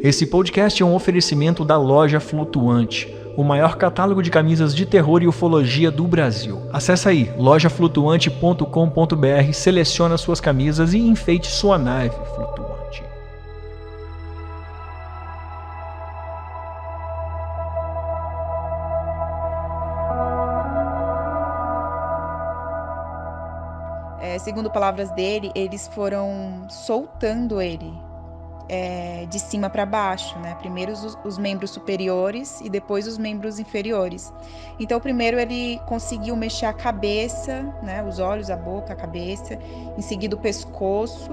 Esse podcast é um oferecimento da Loja Flutuante, o maior catálogo de camisas de terror e ufologia do Brasil. Acesse aí, lojaflutuante.com.br, selecione suas camisas e enfeite sua nave flutuante. Segundo palavras dele, eles foram soltando ele de cima para baixo, né? Primeiro os membros superiores e depois os membros inferiores. Então, primeiro ele conseguiu mexer a cabeça, né? Os olhos, a boca, a cabeça, em seguida o pescoço.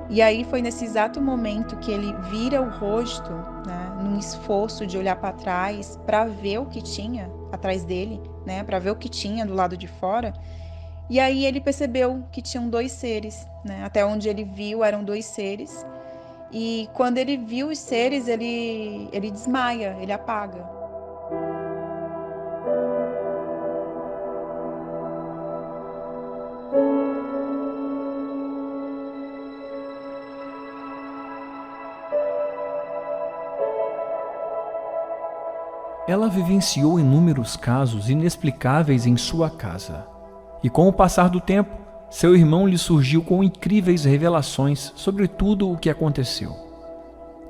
E aí foi nesse exato momento que ele vira o rosto, né? Num esforço de olhar para trás para ver o que tinha atrás dele, né? Para ver o que tinha do lado de fora. E aí ele percebeu que tinham dois seres, né? Até onde ele viu eram dois seres. E quando ele viu os seres, ele desmaia, ele apaga. Ela vivenciou inúmeros casos inexplicáveis em sua casa. E com o passar do tempo, seu irmão lhe surgiu com incríveis revelações sobre tudo o que aconteceu.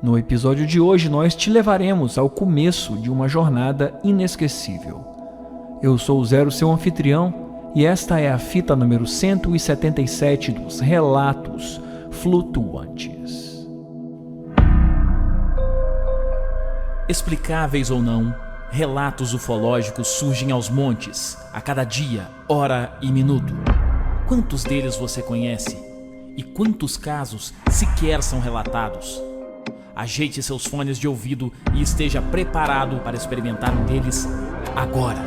No episódio de hoje, nós te levaremos ao começo de uma jornada inesquecível. Eu sou o Zero, seu anfitrião, e esta é a fita número 177 dos Relatos Flutuantes. Explicáveis ou não, relatos ufológicos surgem aos montes, a cada dia, hora e minuto. Quantos deles você conhece? E quantos casos sequer são relatados? Ajeite seus fones de ouvido e esteja preparado para experimentar um deles agora.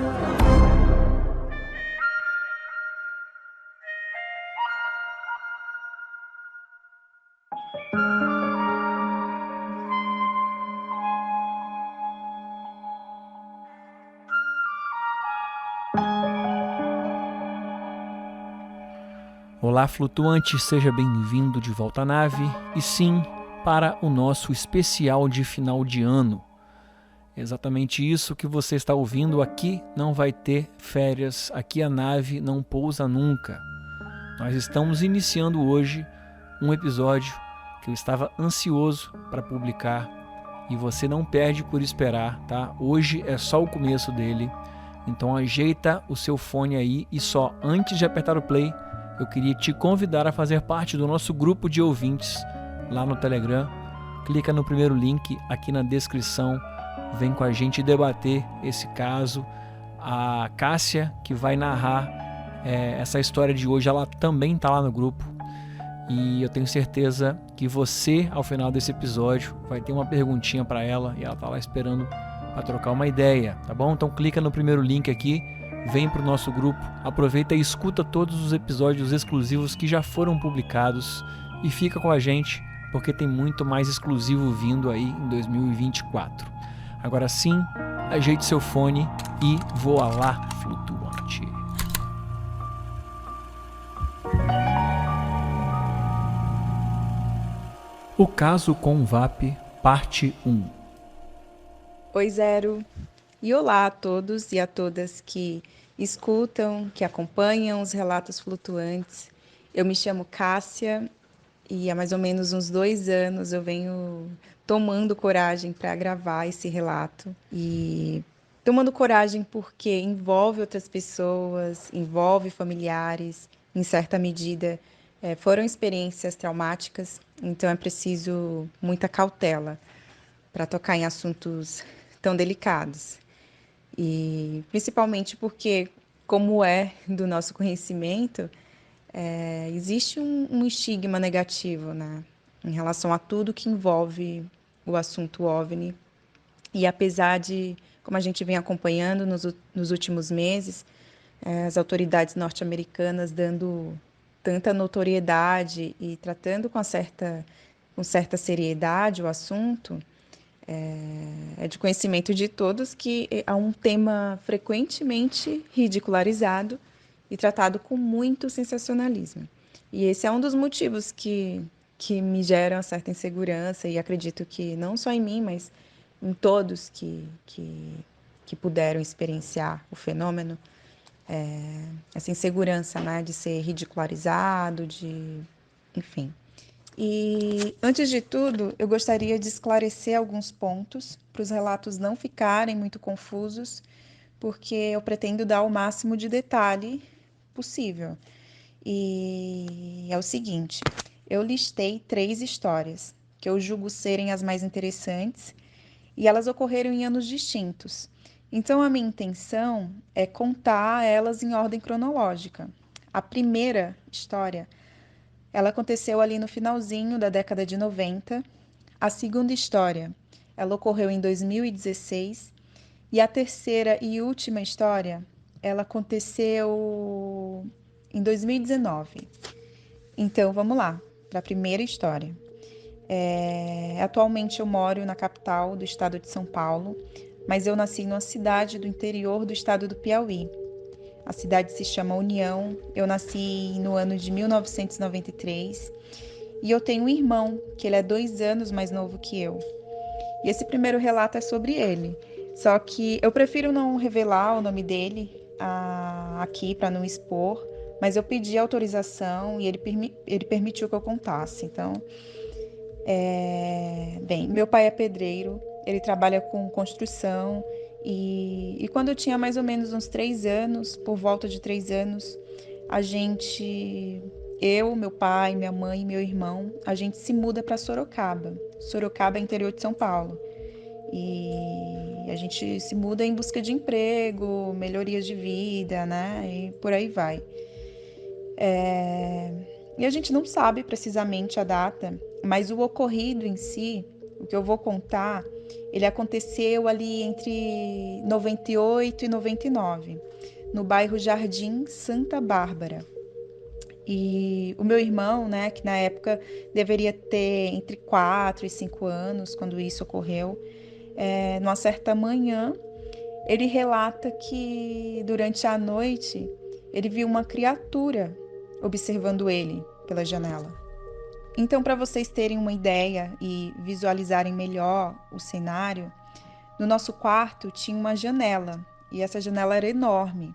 Olá, flutuante, seja bem-vindo de volta à nave, e sim, para o nosso especial de final de ano. Exatamente isso que você está ouvindo. Aqui não vai ter férias, aqui a nave não pousa nunca. Nós estamos iniciando hoje um episódio que eu estava ansioso para publicar e você não perde por esperar, tá? Hoje é só o começo dele, então ajeita o seu fone aí e só antes de apertar o play, eu queria te convidar a fazer parte do nosso grupo de ouvintes lá no Telegram. Clica no primeiro link aqui na descrição, vem com a gente debater esse caso. A Cássia, que vai narrar essa história de hoje, ela também está lá no grupo. E eu tenho certeza que você, ao final desse episódio, vai ter uma perguntinha para ela e ela está lá esperando para trocar uma ideia, tá bom? Então clica no primeiro link aqui, vem para o nosso grupo, aproveita e escuta todos os episódios exclusivos que já foram publicados e fica com a gente, porque tem muito mais exclusivo vindo aí em 2024. Agora sim, ajeite seu fone e voa lá, flutuante. O caso com VAP, parte 1. Oi, Zero. E olá a todos e a todas que escutam, que acompanham os relatos flutuantes. Eu me chamo Cássia e há mais ou menos uns 2 anos eu venho tomando coragem para gravar esse relato. E tomando coragem porque envolve outras pessoas, envolve familiares, em certa medida foram experiências traumáticas, então é preciso muita cautela para tocar em assuntos tão delicados. E principalmente porque, como é do nosso conhecimento, existe um estigma negativo, né, em relação a tudo que envolve o assunto OVNI. E apesar de, como a gente vem acompanhando nos últimos meses, as autoridades norte-americanas dando tanta notoriedade e tratando com certa seriedade o assunto, é de conhecimento de todos que é um tema frequentemente ridicularizado e tratado com muito sensacionalismo. E esse é um dos motivos que que me geram certa insegurança, e acredito que não só em mim, mas em todos que puderam experienciar o fenômeno, essa insegurança, né, de ser ridicularizado, enfim. E, antes de tudo, eu gostaria de esclarecer alguns pontos para os relatos não ficarem muito confusos, porque eu pretendo dar o máximo de detalhe possível. E é o seguinte, eu listei 3 histórias que eu julgo serem as mais interessantes e elas ocorreram em anos distintos. Então, a minha intenção é contar elas em ordem cronológica. A primeira história, ela aconteceu ali no finalzinho da década de 90. A segunda história, ela ocorreu em 2016. E a terceira e última história, ela aconteceu em 2019. Então, vamos lá, para a primeira história. Atualmente eu moro na capital do estado de São Paulo, mas eu nasci numa cidade do interior do estado do Piauí. A cidade se chama União, eu nasci no ano de 1993 e eu tenho um irmão, que ele é 2 anos mais novo que eu. E esse primeiro relato é sobre ele, só que eu prefiro não revelar o nome dele aqui para não expor, mas eu pedi autorização e ele permitiu que eu contasse. Então, bem, meu pai é pedreiro, ele trabalha com construção e quando eu tinha mais ou menos uns 3 anos, por volta de 3 anos, eu, meu pai, minha mãe e meu irmão, a gente se muda para Sorocaba. Sorocaba é interior de São Paulo. E a gente se muda em busca de emprego, melhorias de vida, né? E por aí vai. E a gente não sabe precisamente a data, mas o ocorrido em si, o que eu vou contar, ele aconteceu ali entre 98 e 99, no bairro Jardim Santa Bárbara. E o meu irmão, né, que na época deveria ter entre 4 e 5 anos, quando isso ocorreu, numa certa manhã, ele relata que durante a noite ele viu uma criatura observando ele pela janela. Então, para vocês terem uma ideia e visualizarem melhor o cenário, no nosso quarto tinha uma janela e essa janela era enorme.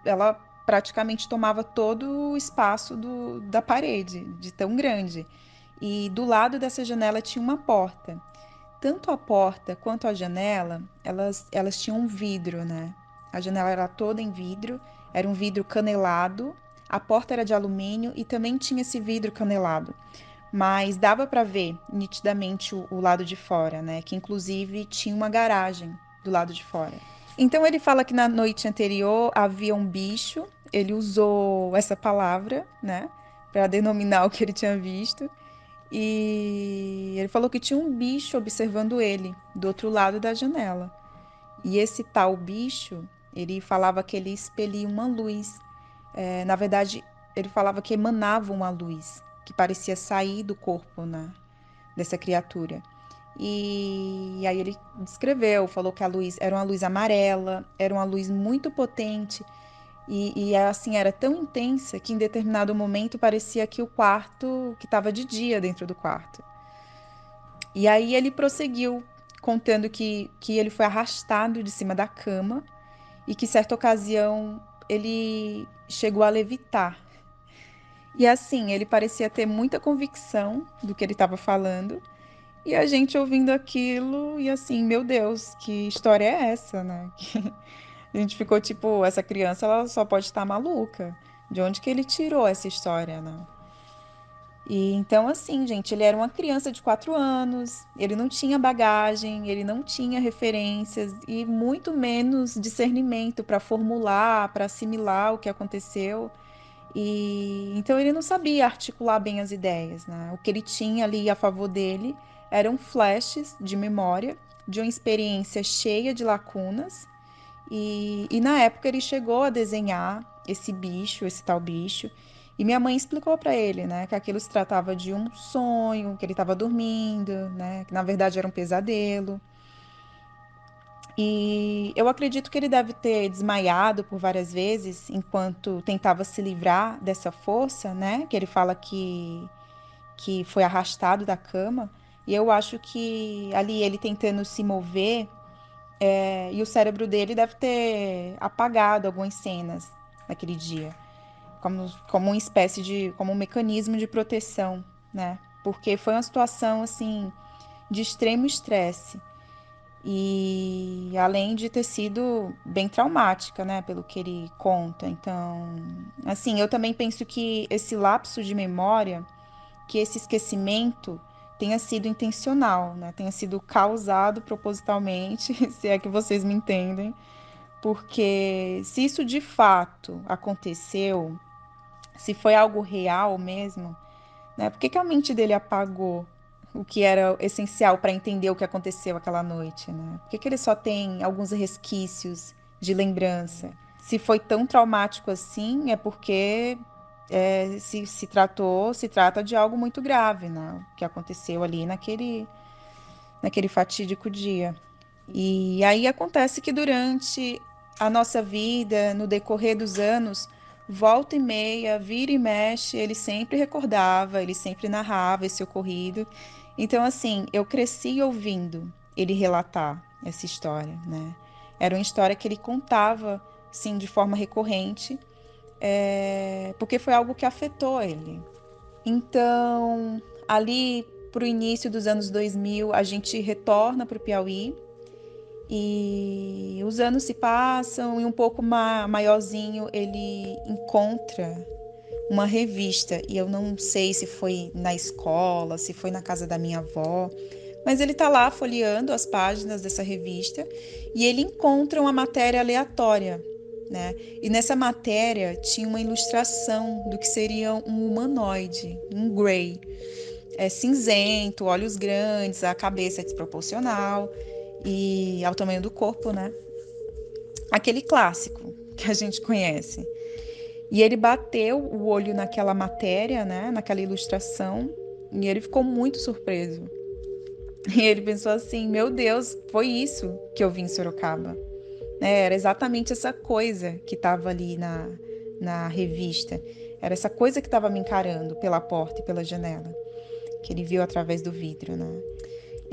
Ela praticamente tomava todo o espaço da parede, de tão grande. E do lado dessa janela tinha uma porta. Tanto a porta quanto a janela, elas tinham um vidro, né? A janela era toda em vidro, era um vidro canelado, a porta era de alumínio e também tinha esse vidro canelado. Mas dava para ver nitidamente o lado de fora, né? Que inclusive tinha uma garagem do lado de fora. Então ele fala que na noite anterior havia um bicho, ele usou essa palavra, né? Para denominar o que ele tinha visto. E ele falou que tinha um bicho observando ele do outro lado da janela. E esse tal bicho, ele falava que ele expelia uma luz. Na verdade, ele falava que emanava uma luz que parecia sair do corpo, né, dessa criatura. E aí ele descreveu, falou que a luz era uma luz amarela, era uma luz muito potente. E assim, era tão intensa que em determinado momento parecia que o quarto, que estava de dia dentro do quarto. E aí ele prosseguiu, contando que ele foi arrastado de cima da cama e que, certa ocasião, ele chegou a levitar. E assim, ele parecia ter muita convicção do que ele estava falando. E a gente ouvindo aquilo e assim, meu Deus, que história é essa, né? A gente ficou tipo, essa criança ela só pode estar maluca. De onde que ele tirou essa história, né? E então, assim, gente, ele era uma criança de 4 anos, ele não tinha bagagem, ele não tinha referências e muito menos discernimento para formular, para assimilar o que aconteceu. E então ele não sabia articular bem as ideias, né? O que ele tinha ali a favor dele eram flashes de memória de uma experiência cheia de lacunas. E na época ele chegou a desenhar esse bicho, esse tal bicho. E minha mãe explicou para ele, né, que aquilo se tratava de um sonho, que ele estava dormindo, né, que na verdade era um pesadelo. E eu acredito que ele deve ter desmaiado por várias vezes enquanto tentava se livrar dessa força, né, que ele fala que foi arrastado da cama. E eu acho que ali ele tentando se mover, e o cérebro dele deve ter apagado algumas cenas naquele dia, como uma espécie de, como um mecanismo de proteção, né? Porque foi uma situação, assim, de extremo estresse. E além de ter sido bem traumática, né, pelo que ele conta. Então, assim, eu também penso que esse lapso de memória, que esse esquecimento tenha sido intencional, né, tenha sido causado propositalmente, se é que vocês me entendem, porque se isso de fato aconteceu, se foi algo real mesmo, né, por que que a mente dele apagou o que era essencial para entender o que aconteceu aquela noite, né? Por que que ele só tem alguns resquícios de lembrança? Se foi tão traumático assim, é porque se trata de algo muito grave, né? O que aconteceu ali naquele fatídico dia. E aí acontece que durante a nossa vida, no decorrer dos anos, volta e meia, vira e mexe, ele sempre recordava, ele sempre narrava esse ocorrido. Então, assim, eu cresci ouvindo ele relatar essa história, né? Era uma história que ele contava, sim, de forma recorrente, porque foi algo que afetou ele. Então, ali para o início dos anos 2000, a gente retorna para o Piauí, e os anos se passam e um pouco maiorzinho ele encontra uma revista. E eu não sei se foi na escola, se foi na casa da minha avó, mas ele tá lá folheando as páginas dessa revista e ele encontra uma matéria aleatória, né? E nessa matéria tinha uma ilustração do que seria um humanoide, um Grey. Cinzento, olhos grandes, a cabeça desproporcional e ao tamanho do corpo, né? Aquele clássico que a gente conhece. E ele bateu o olho naquela matéria, né? Naquela ilustração, e ele ficou muito surpreso. E ele pensou assim: meu Deus, foi isso que eu vi em Sorocaba. Era exatamente essa coisa que estava ali na revista. Era essa coisa que estava me encarando pela porta e pela janela, que ele viu através do vidro, né?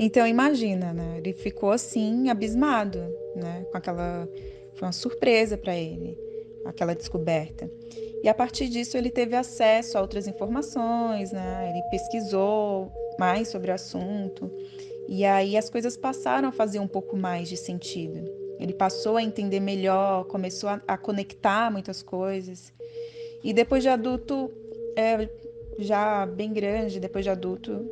Então imagina, né? Ele ficou assim, abismado, né? Foi uma surpresa para ele, aquela descoberta. E a partir disso ele teve acesso a outras informações, né? Ele pesquisou mais sobre o assunto e aí as coisas passaram a fazer um pouco mais de sentido. Ele passou a entender melhor, começou a conectar muitas coisas. E depois de adulto, já bem grande, depois de adulto,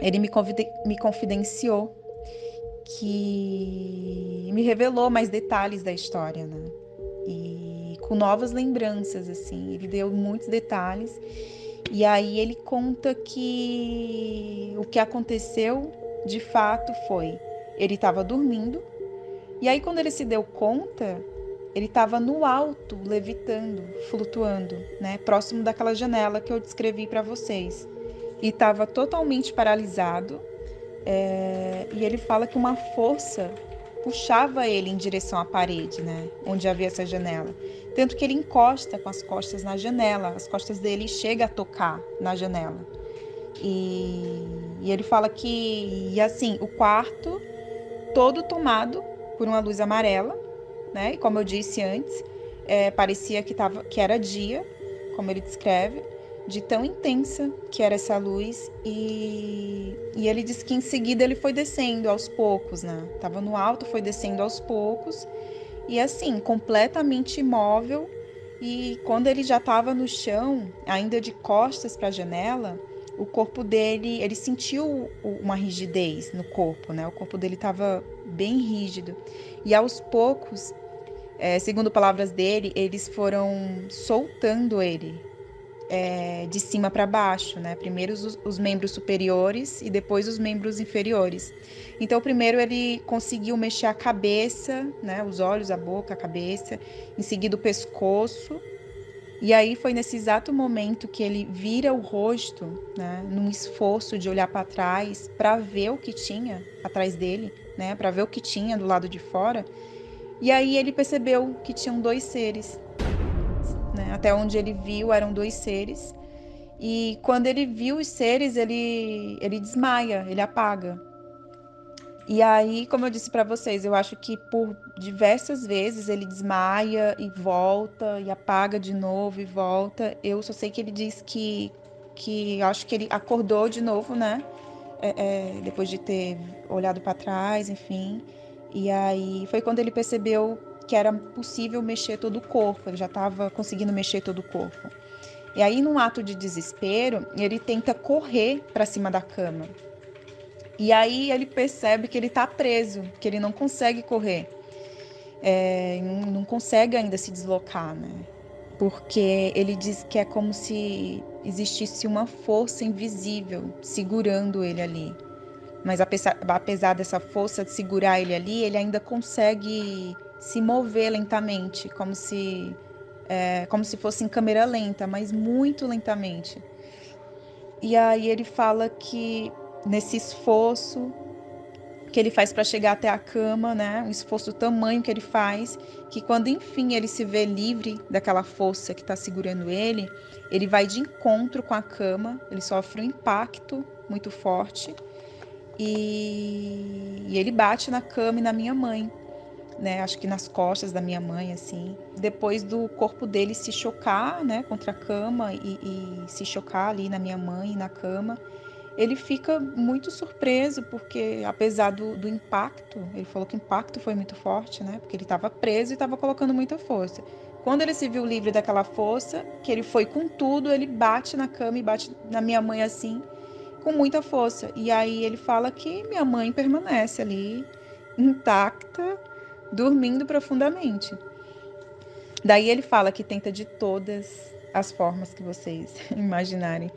ele me confidenciou, que me revelou mais detalhes da história, né? E com novas lembranças, assim, ele deu muitos detalhes. E aí ele conta que o que aconteceu, de fato, foi: ele estava dormindo, e aí quando ele se deu conta, ele estava no alto, levitando, flutuando, né? Próximo daquela janela que eu descrevi para vocês. E estava totalmente paralisado, e ele fala que uma força puxava ele em direção à parede, né, onde havia essa janela. Tanto que ele encosta com as costas na janela, as costas dele chegam a tocar na janela. E ele fala que, assim, o quarto todo tomado por uma luz amarela, né, e como eu disse antes, parecia que era dia, como ele descreve, de tão intensa que era essa luz, e ele diz que em seguida ele foi descendo aos poucos, né? Tava no alto, foi descendo aos poucos, e assim, completamente imóvel, e quando ele já estava no chão, ainda de costas para a janela, o corpo dele, ele sentiu uma rigidez no corpo, né? O corpo dele estava bem rígido, e aos poucos, segundo palavras dele, eles foram soltando ele, de cima para baixo, né? Primeiro os membros superiores e depois os membros inferiores. Então, primeiro ele conseguiu mexer a cabeça, né? Os olhos, a boca, a cabeça, em seguida o pescoço. E aí foi nesse exato momento que ele vira o rosto, né? Num esforço de olhar para trás, para ver o que tinha atrás dele, né? Para ver o que tinha do lado de fora. E aí ele percebeu que tinham dois seres. Né? Até onde ele viu eram dois seres, E quando ele viu os seres, ele desmaia, ele apaga. E aí, como eu disse para vocês, eu acho que por diversas vezes ele desmaia e volta, e apaga de novo e volta. Eu só sei que ele diz que acho que ele acordou de novo, né? Depois de ter olhado para trás, enfim. E aí foi quando ele percebeu que era possível mexer todo o corpo, ele já estava conseguindo mexer todo o corpo. E aí, num ato de desespero, ele tenta correr para cima da cama. E aí ele percebe que ele está preso, que ele não consegue correr, não consegue ainda se deslocar, né? Porque ele diz que é como se existisse uma força invisível segurando ele ali. Mas apesar dessa força de segurar ele ali, ele ainda consegue se mover lentamente, como se fosse em câmera lenta, mas muito lentamente. E aí ele fala que nesse esforço que ele faz para chegar até a cama, né? Um esforço tamanho que ele faz, que quando enfim ele se vê livre daquela força que está segurando ele vai de encontro com a cama, ele sofre um impacto muito forte e ele bate na cama e na minha mãe, né? Acho que nas costas da minha mãe, assim. Depois do corpo dele se chocar, né? Contra a cama e se chocar ali na minha mãe e na cama. Ele fica muito surpreso, porque apesar do impacto, ele falou que o impacto foi muito forte, né? Porque ele estava preso e estava colocando muita força. Quando ele se viu livre daquela força, que ele foi com tudo, ele bate na cama e bate na minha mãe assim, com muita força. E aí ele fala que minha mãe permanece ali, intacta, dormindo profundamente. Daí ele fala que tenta de todas as formas que vocês imaginarem.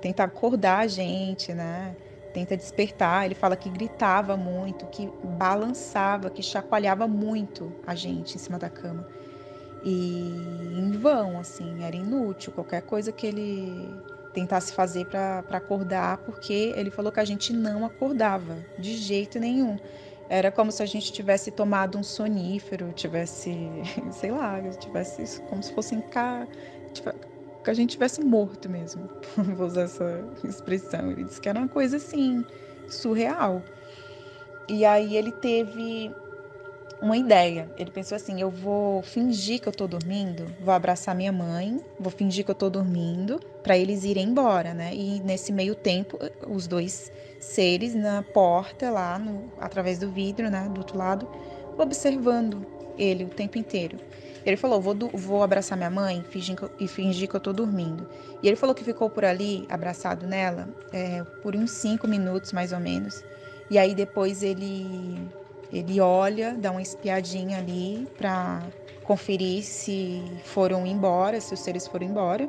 Tenta acordar a gente, né? Tenta despertar. Ele fala que gritava muito, que balançava, que chacoalhava muito a gente em cima da cama. E em vão, assim, era inútil qualquer coisa que ele tentasse fazer para acordar, porque ele falou que a gente não acordava de jeito nenhum. Era como se a gente tivesse tomado um sonífero, tivesse, sei lá, tivesse como se fosse que a gente tivesse morto mesmo. Vou usar essa expressão. Ele disse que era uma coisa assim, surreal. E aí ele teve uma ideia. Ele pensou assim: eu vou fingir que eu tô dormindo, vou abraçar minha mãe, vou fingir que eu tô dormindo, para eles irem embora, né? E nesse meio tempo, os dois seres na porta, lá através do vidro, né, do outro lado, observando ele o tempo inteiro. Ele falou: vou abraçar minha mãe e fingir que eu tô dormindo. E ele falou que ficou por ali, abraçado nela, por uns 5 minutos mais ou menos. E aí depois ele olha, dá uma espiadinha ali para conferir se foram embora, se os seres foram embora.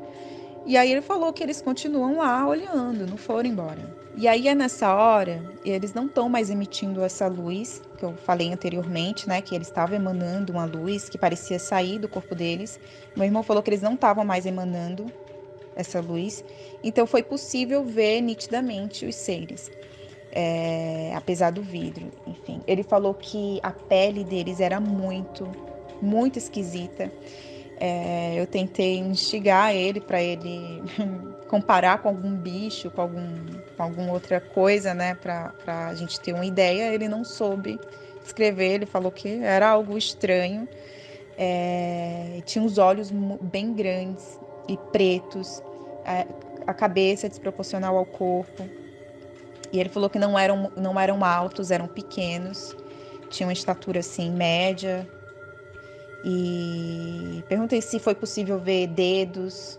E aí ele falou que eles continuam lá olhando, não foram embora. E aí é nessa hora, eles não estão mais emitindo essa luz, que eu falei anteriormente, né? Que eles estavam emanando uma luz que parecia sair do corpo deles. Meu irmão falou que eles não estavam mais emanando essa luz. Então foi possível ver nitidamente os seres. Apesar do vidro, enfim. Ele falou que a pele deles era muito, muito esquisita. Eu tentei instigar ele para ele comparar com algum bicho, com alguma outra coisa, né, para a gente ter uma ideia. Ele não soube escrever, ele falou que era algo estranho. Tinha os olhos bem grandes e pretos, a cabeça desproporcional ao corpo. E ele falou que não eram altos, eram pequenos, tinham uma estatura assim média. E perguntei se foi possível ver dedos,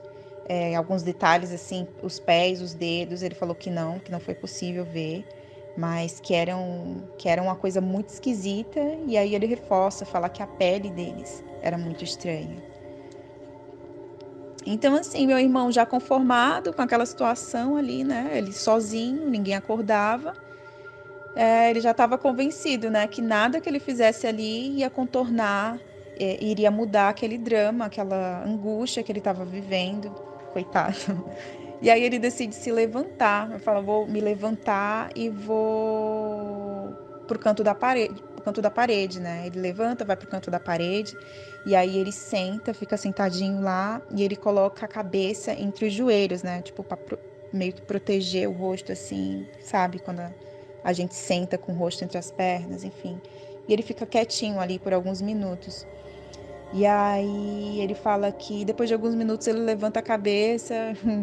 alguns detalhes assim, os pés, os dedos. Ele falou que não foi possível ver, mas que eram uma coisa muito esquisita. E aí ele reforça, fala que a pele deles era muito estranha. Então, assim, meu irmão já conformado com aquela situação ali, né? Ele sozinho, ninguém acordava. Ele já estava convencido, né? Que nada que ele fizesse ali ia contornar, iria mudar aquele drama, aquela angústia que ele estava vivendo. Coitado. E aí ele decide se levantar. Ele fala: vou me levantar e vou pro canto da canto da parede, né? Ele levanta, vai pro canto da parede, e aí ele senta, fica sentadinho lá, e ele coloca a cabeça entre os joelhos, né? Tipo, pra meio que proteger o rosto, assim, sabe? Quando a gente senta com o rosto entre as pernas, enfim. E ele fica quietinho ali por alguns minutos. E aí ele fala que depois de alguns minutos ele levanta a cabeça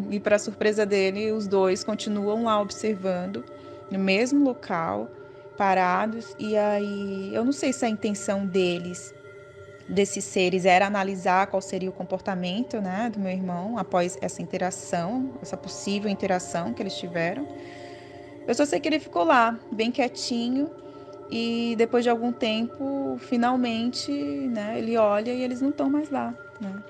e, para surpresa dele, os dois continuam lá observando, no mesmo local, parados. E aí eu não sei se a intenção desses seres, era analisar qual seria o comportamento, né, do meu irmão após essa interação, essa possível interação que eles tiveram. Eu só sei que ele ficou lá, bem quietinho. E depois de algum tempo, finalmente, né, ele olha e eles não estão mais lá, né?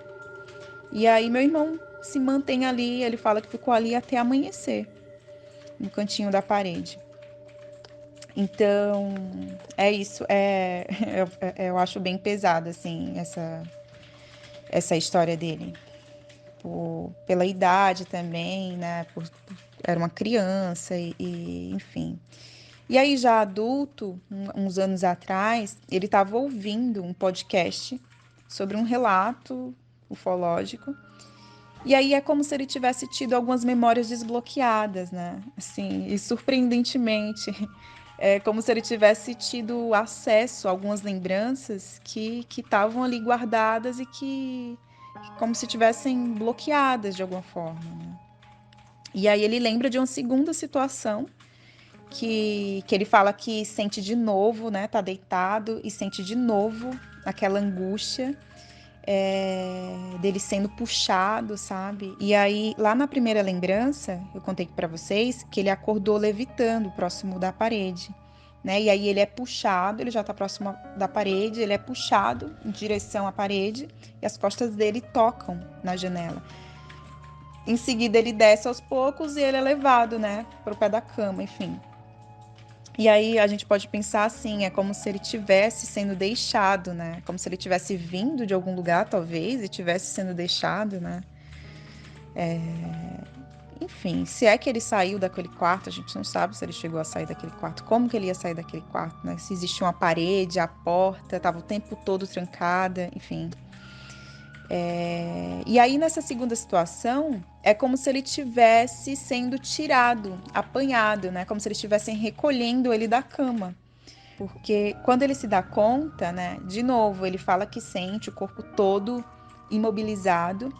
E aí meu irmão se mantém ali, ele fala que ficou ali até amanhecer, no cantinho da parede. Então, é isso. Eu acho bem pesado, assim, essa história dele. Pela idade também, né? Era uma criança enfim. E aí, já adulto, uns anos atrás, ele estava ouvindo um podcast sobre um relato ufológico. E aí é como se ele tivesse tido algumas memórias desbloqueadas, né? Assim, e surpreendentemente, é como se ele tivesse tido acesso a algumas lembranças que estavam ali guardadas e que como se tivessem bloqueadas de alguma forma, né? E aí ele lembra de uma segunda situação que ele fala que sente de novo, né? Tá deitado e sente de novo aquela angústia dele sendo puxado, sabe? E aí, lá na primeira lembrança, eu contei para vocês que ele acordou levitando próximo da parede, né? E aí ele é puxado, ele já tá próximo da parede, ele é puxado em direção à parede e as costas dele tocam na janela. Em seguida, ele desce aos poucos e ele é levado, né, pro pé da cama, enfim. E aí a gente pode pensar assim, é como se ele tivesse sendo deixado, né? Como se ele tivesse vindo de algum lugar, talvez, e tivesse sendo deixado, né? Enfim, se é que ele saiu daquele quarto, a gente não sabe se ele chegou a sair daquele quarto, como que ele ia sair daquele quarto, né? Se existia uma parede, a porta, estava o tempo todo trancada, enfim. E aí, nessa segunda situação, é como se ele tivesse sendo tirado, apanhado, né? Como se eles estivessem recolhendo ele da cama. Porque quando ele se dá conta, né? De novo, ele fala que sente o corpo todo imobilizado.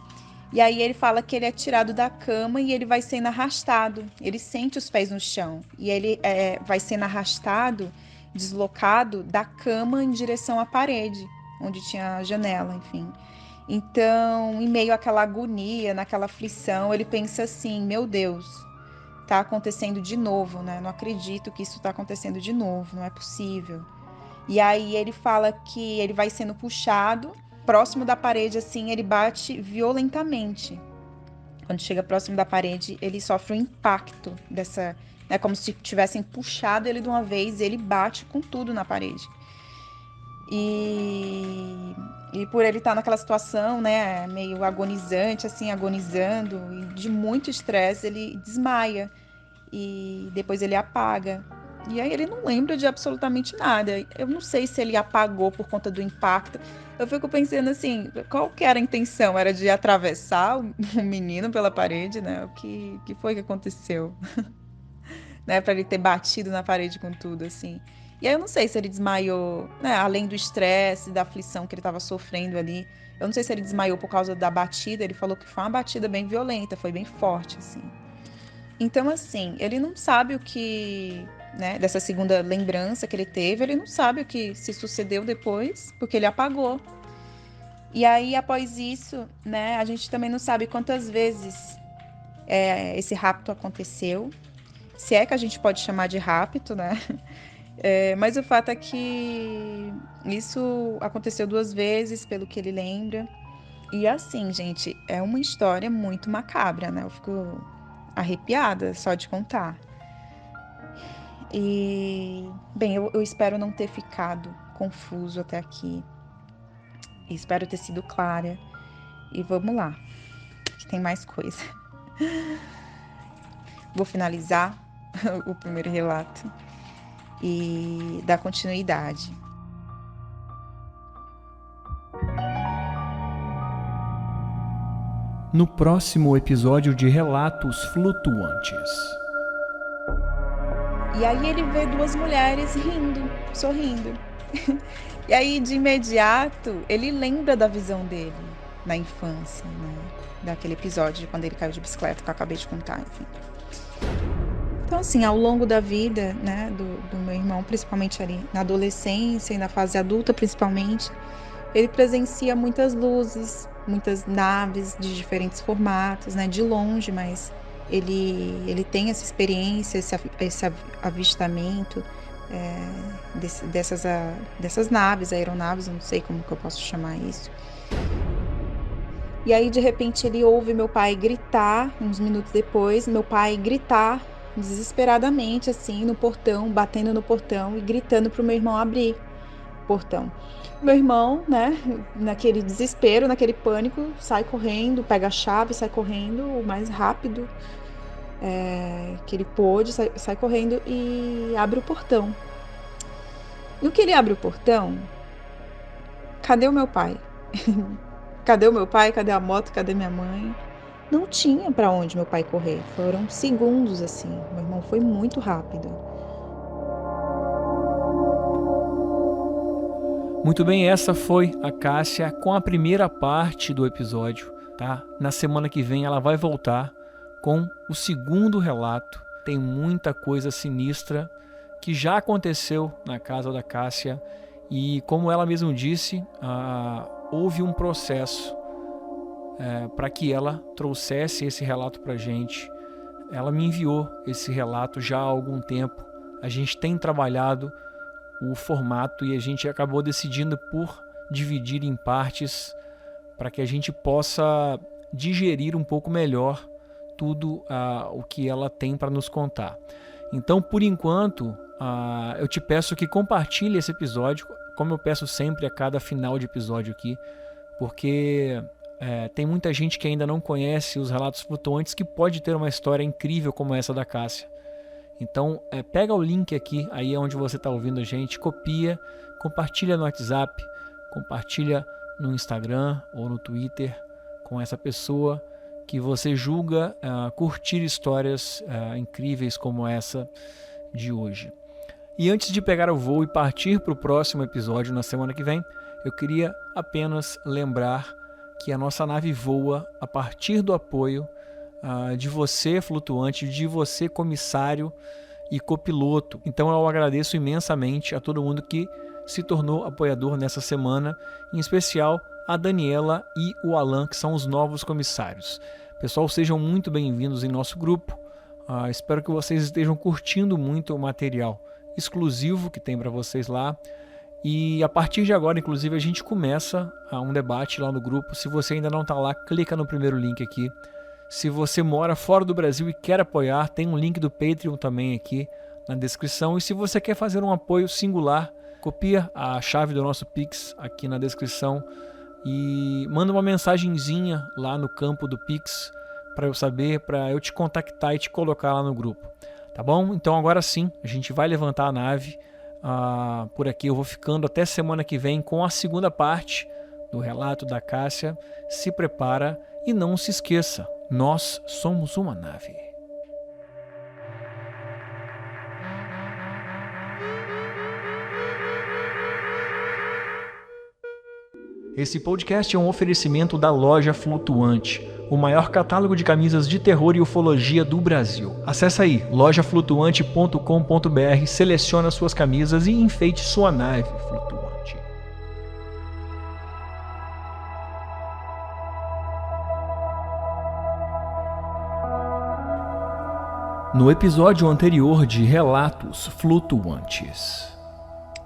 E aí ele fala que ele é tirado da cama e ele vai sendo arrastado. Ele sente os pés no chão. E ele vai sendo arrastado, deslocado da cama em direção à parede, onde tinha a janela, enfim. Então, em meio àquela agonia, naquela aflição, ele pensa assim: meu Deus, tá acontecendo de novo, né? Não acredito que isso tá acontecendo de novo, não é possível. E aí ele fala que ele vai sendo puxado, próximo da parede, assim, ele bate violentamente. Quando chega próximo da parede, ele sofre um impacto dessa, né? Como se tivessem puxado ele de uma vez, ele bate com tudo na parede. E por ele estar naquela situação, né, meio agonizante, assim, agonizando, e de muito estresse, ele desmaia e depois ele apaga. E aí ele não lembra de absolutamente nada. Eu não sei se ele apagou por conta do impacto. Eu fico pensando assim, qual que era a intenção? Era de atravessar o menino pela parede, né? O que foi que aconteceu? Né, para ele ter batido na parede com tudo, assim. E aí eu não sei se ele desmaiou, né, além do estresse, da aflição que ele estava sofrendo ali. Eu não sei se ele desmaiou por causa da batida. Ele falou que foi uma batida bem violenta, foi bem forte, assim. Então, assim, ele não sabe o que, né, dessa segunda lembrança que ele teve, ele não sabe o que se sucedeu depois, porque ele apagou. E aí, após isso, né, a gente também não sabe quantas vezes esse rapto aconteceu. Se é que a gente pode chamar de rapto, né? Mas o fato é que isso aconteceu 2 vezes, pelo que ele lembra. E assim, gente, é uma história muito macabra, né? Eu fico arrepiada só de contar. E, bem, eu espero não ter ficado confuso até aqui. Espero ter sido clara. E vamos lá, que tem mais coisa. Vou finalizar o primeiro relato e dar continuidade. no próximo episódio de Relatos Flutuantes. E aí ele vê duas mulheres rindo, sorrindo. E aí, de imediato, ele lembra da visão dele na infância, né? Daquele episódio de quando ele caiu de bicicleta, que eu acabei de contar, enfim. Então, assim, ao longo da vida, né, do meu irmão, principalmente ali na adolescência e na fase adulta, principalmente, ele presencia muitas luzes, muitas naves de diferentes formatos, né, de longe, mas ele tem essa experiência, esse avistamento dessas naves, aeronaves, não sei como que eu posso chamar isso. E aí, de repente, ele ouve meu pai gritar, uns minutos depois, meu pai gritar desesperadamente, assim, no portão, batendo no portão e gritando pro meu irmão abrir o portão. Meu irmão, né, naquele desespero, naquele pânico, sai correndo, pega a chave, sai correndo o mais rápido que ele pôde, sai correndo e abre o portão. No que ele abre o portão, cadê o meu pai? Cadê o meu pai? Cadê a moto? Cadê minha mãe? Não tinha para onde meu pai correr. Foram segundos assim. Meu irmão foi muito rápido. Muito bem, essa foi a Cássia com a primeira parte do episódio, tá? Na semana que vem ela vai voltar com o segundo relato. Tem muita coisa sinistra que já aconteceu na casa da Cássia e, como ela mesma disse, houve um processo para que ela trouxesse esse relato para a gente. Ela me enviou esse relato já há algum tempo. A gente tem trabalhado o formato e a gente acabou decidindo por dividir em partes para que a gente possa digerir um pouco melhor tudo o que ela tem para nos contar. Então, por enquanto, eu te peço que compartilhe esse episódio, como eu peço sempre a cada final de episódio aqui, porque tem muita gente que ainda não conhece os Relatos Flutuantes, que pode ter uma história incrível como essa da Cássia. Então, pega o link aqui, aí onde você está ouvindo a gente, copia, compartilha no WhatsApp, compartilha no Instagram ou no Twitter com essa pessoa que você julga curtir histórias incríveis como essa de hoje. E antes de pegar o voo e partir para o próximo episódio na semana que vem, eu queria apenas lembrar que a nossa nave voa a partir do apoio de você, flutuante, de você, comissário e copiloto. Então eu agradeço imensamente a todo mundo que se tornou apoiador nessa semana, em especial a Daniela e o Alan, que são os novos comissários. Pessoal, sejam muito bem-vindos em nosso grupo. Espero que vocês estejam curtindo muito o material exclusivo que tem para vocês lá. E a partir de agora, inclusive, a gente começa um debate lá no grupo. Se você ainda não está lá, clica no primeiro link aqui. Se você mora fora do Brasil e quer apoiar, tem um link do Patreon também aqui na descrição. E se você quer fazer um apoio singular, copia a chave do nosso Pix aqui na descrição e manda uma mensagenzinha lá no campo do Pix para eu saber, para eu te contactar e te colocar lá no grupo. Tá bom? Então agora sim, a gente vai levantar a nave. Por aqui eu vou ficando até semana que vem com a segunda parte do relato da Cássia. Se prepara e não se esqueça, nós somos uma nave. Esse podcast é um oferecimento da Loja Flutuante, o maior catálogo de camisas de terror e ufologia do Brasil. Acesse aí, lojaflutuante.com.br, selecione suas camisas e enfeite sua nave flutuante. No episódio anterior de Relatos Flutuantes.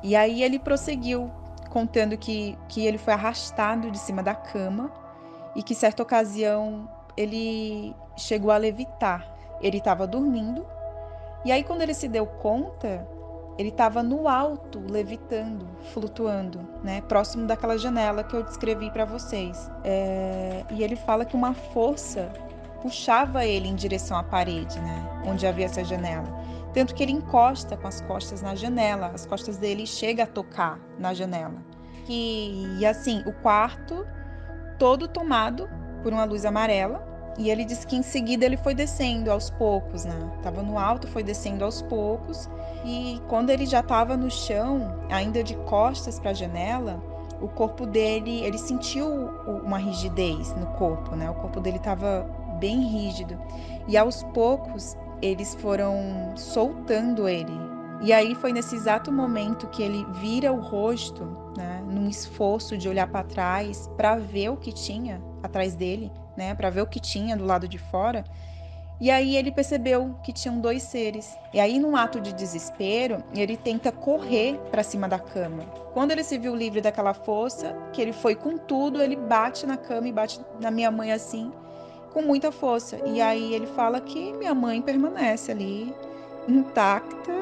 E aí ele prosseguiu, contando que ele foi arrastado de cima da cama e que, certa ocasião, ele chegou a levitar. Ele estava dormindo e aí, quando ele se deu conta, ele estava no alto, levitando, flutuando, né, próximo daquela janela que eu descrevi para vocês. E ele fala que uma força puxava ele em direção à parede, né, onde havia essa janela. Tanto que ele encosta com as costas na janela, as costas dele chegam a tocar na janela. E assim, o quarto todo tomado por uma luz amarela. E ele disse que em seguida ele foi descendo aos poucos, né? Tava no alto, foi descendo aos poucos. E quando ele já estava no chão, ainda de costas para a janela, o corpo dele, ele sentiu uma rigidez no corpo, né? O corpo dele estava bem rígido. E aos poucos, eles foram soltando ele. E aí foi nesse exato momento que ele vira o rosto, né? Num esforço de olhar para trás, para ver o que tinha atrás dele, né? Para ver o que tinha do lado de fora. E aí ele percebeu que tinham 2 seres. E aí, num ato de desespero, ele tenta correr para cima da cama. Quando ele se viu livre daquela força, que ele foi com tudo, ele bate na cama e bate na minha mãe assim, com muita força. E aí ele fala que minha mãe permanece ali, intacta,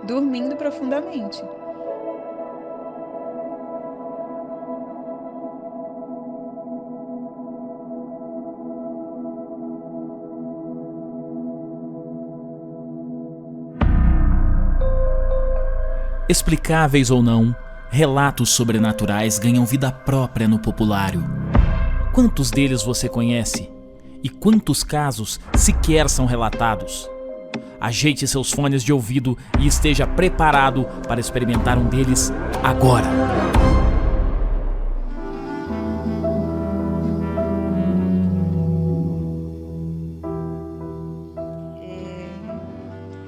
dormindo profundamente. Explicáveis ou não, relatos sobrenaturais ganham vida própria no populário. Quantos deles você conhece? E quantos casos sequer são relatados? Ajeite seus fones de ouvido e esteja preparado para experimentar um deles agora.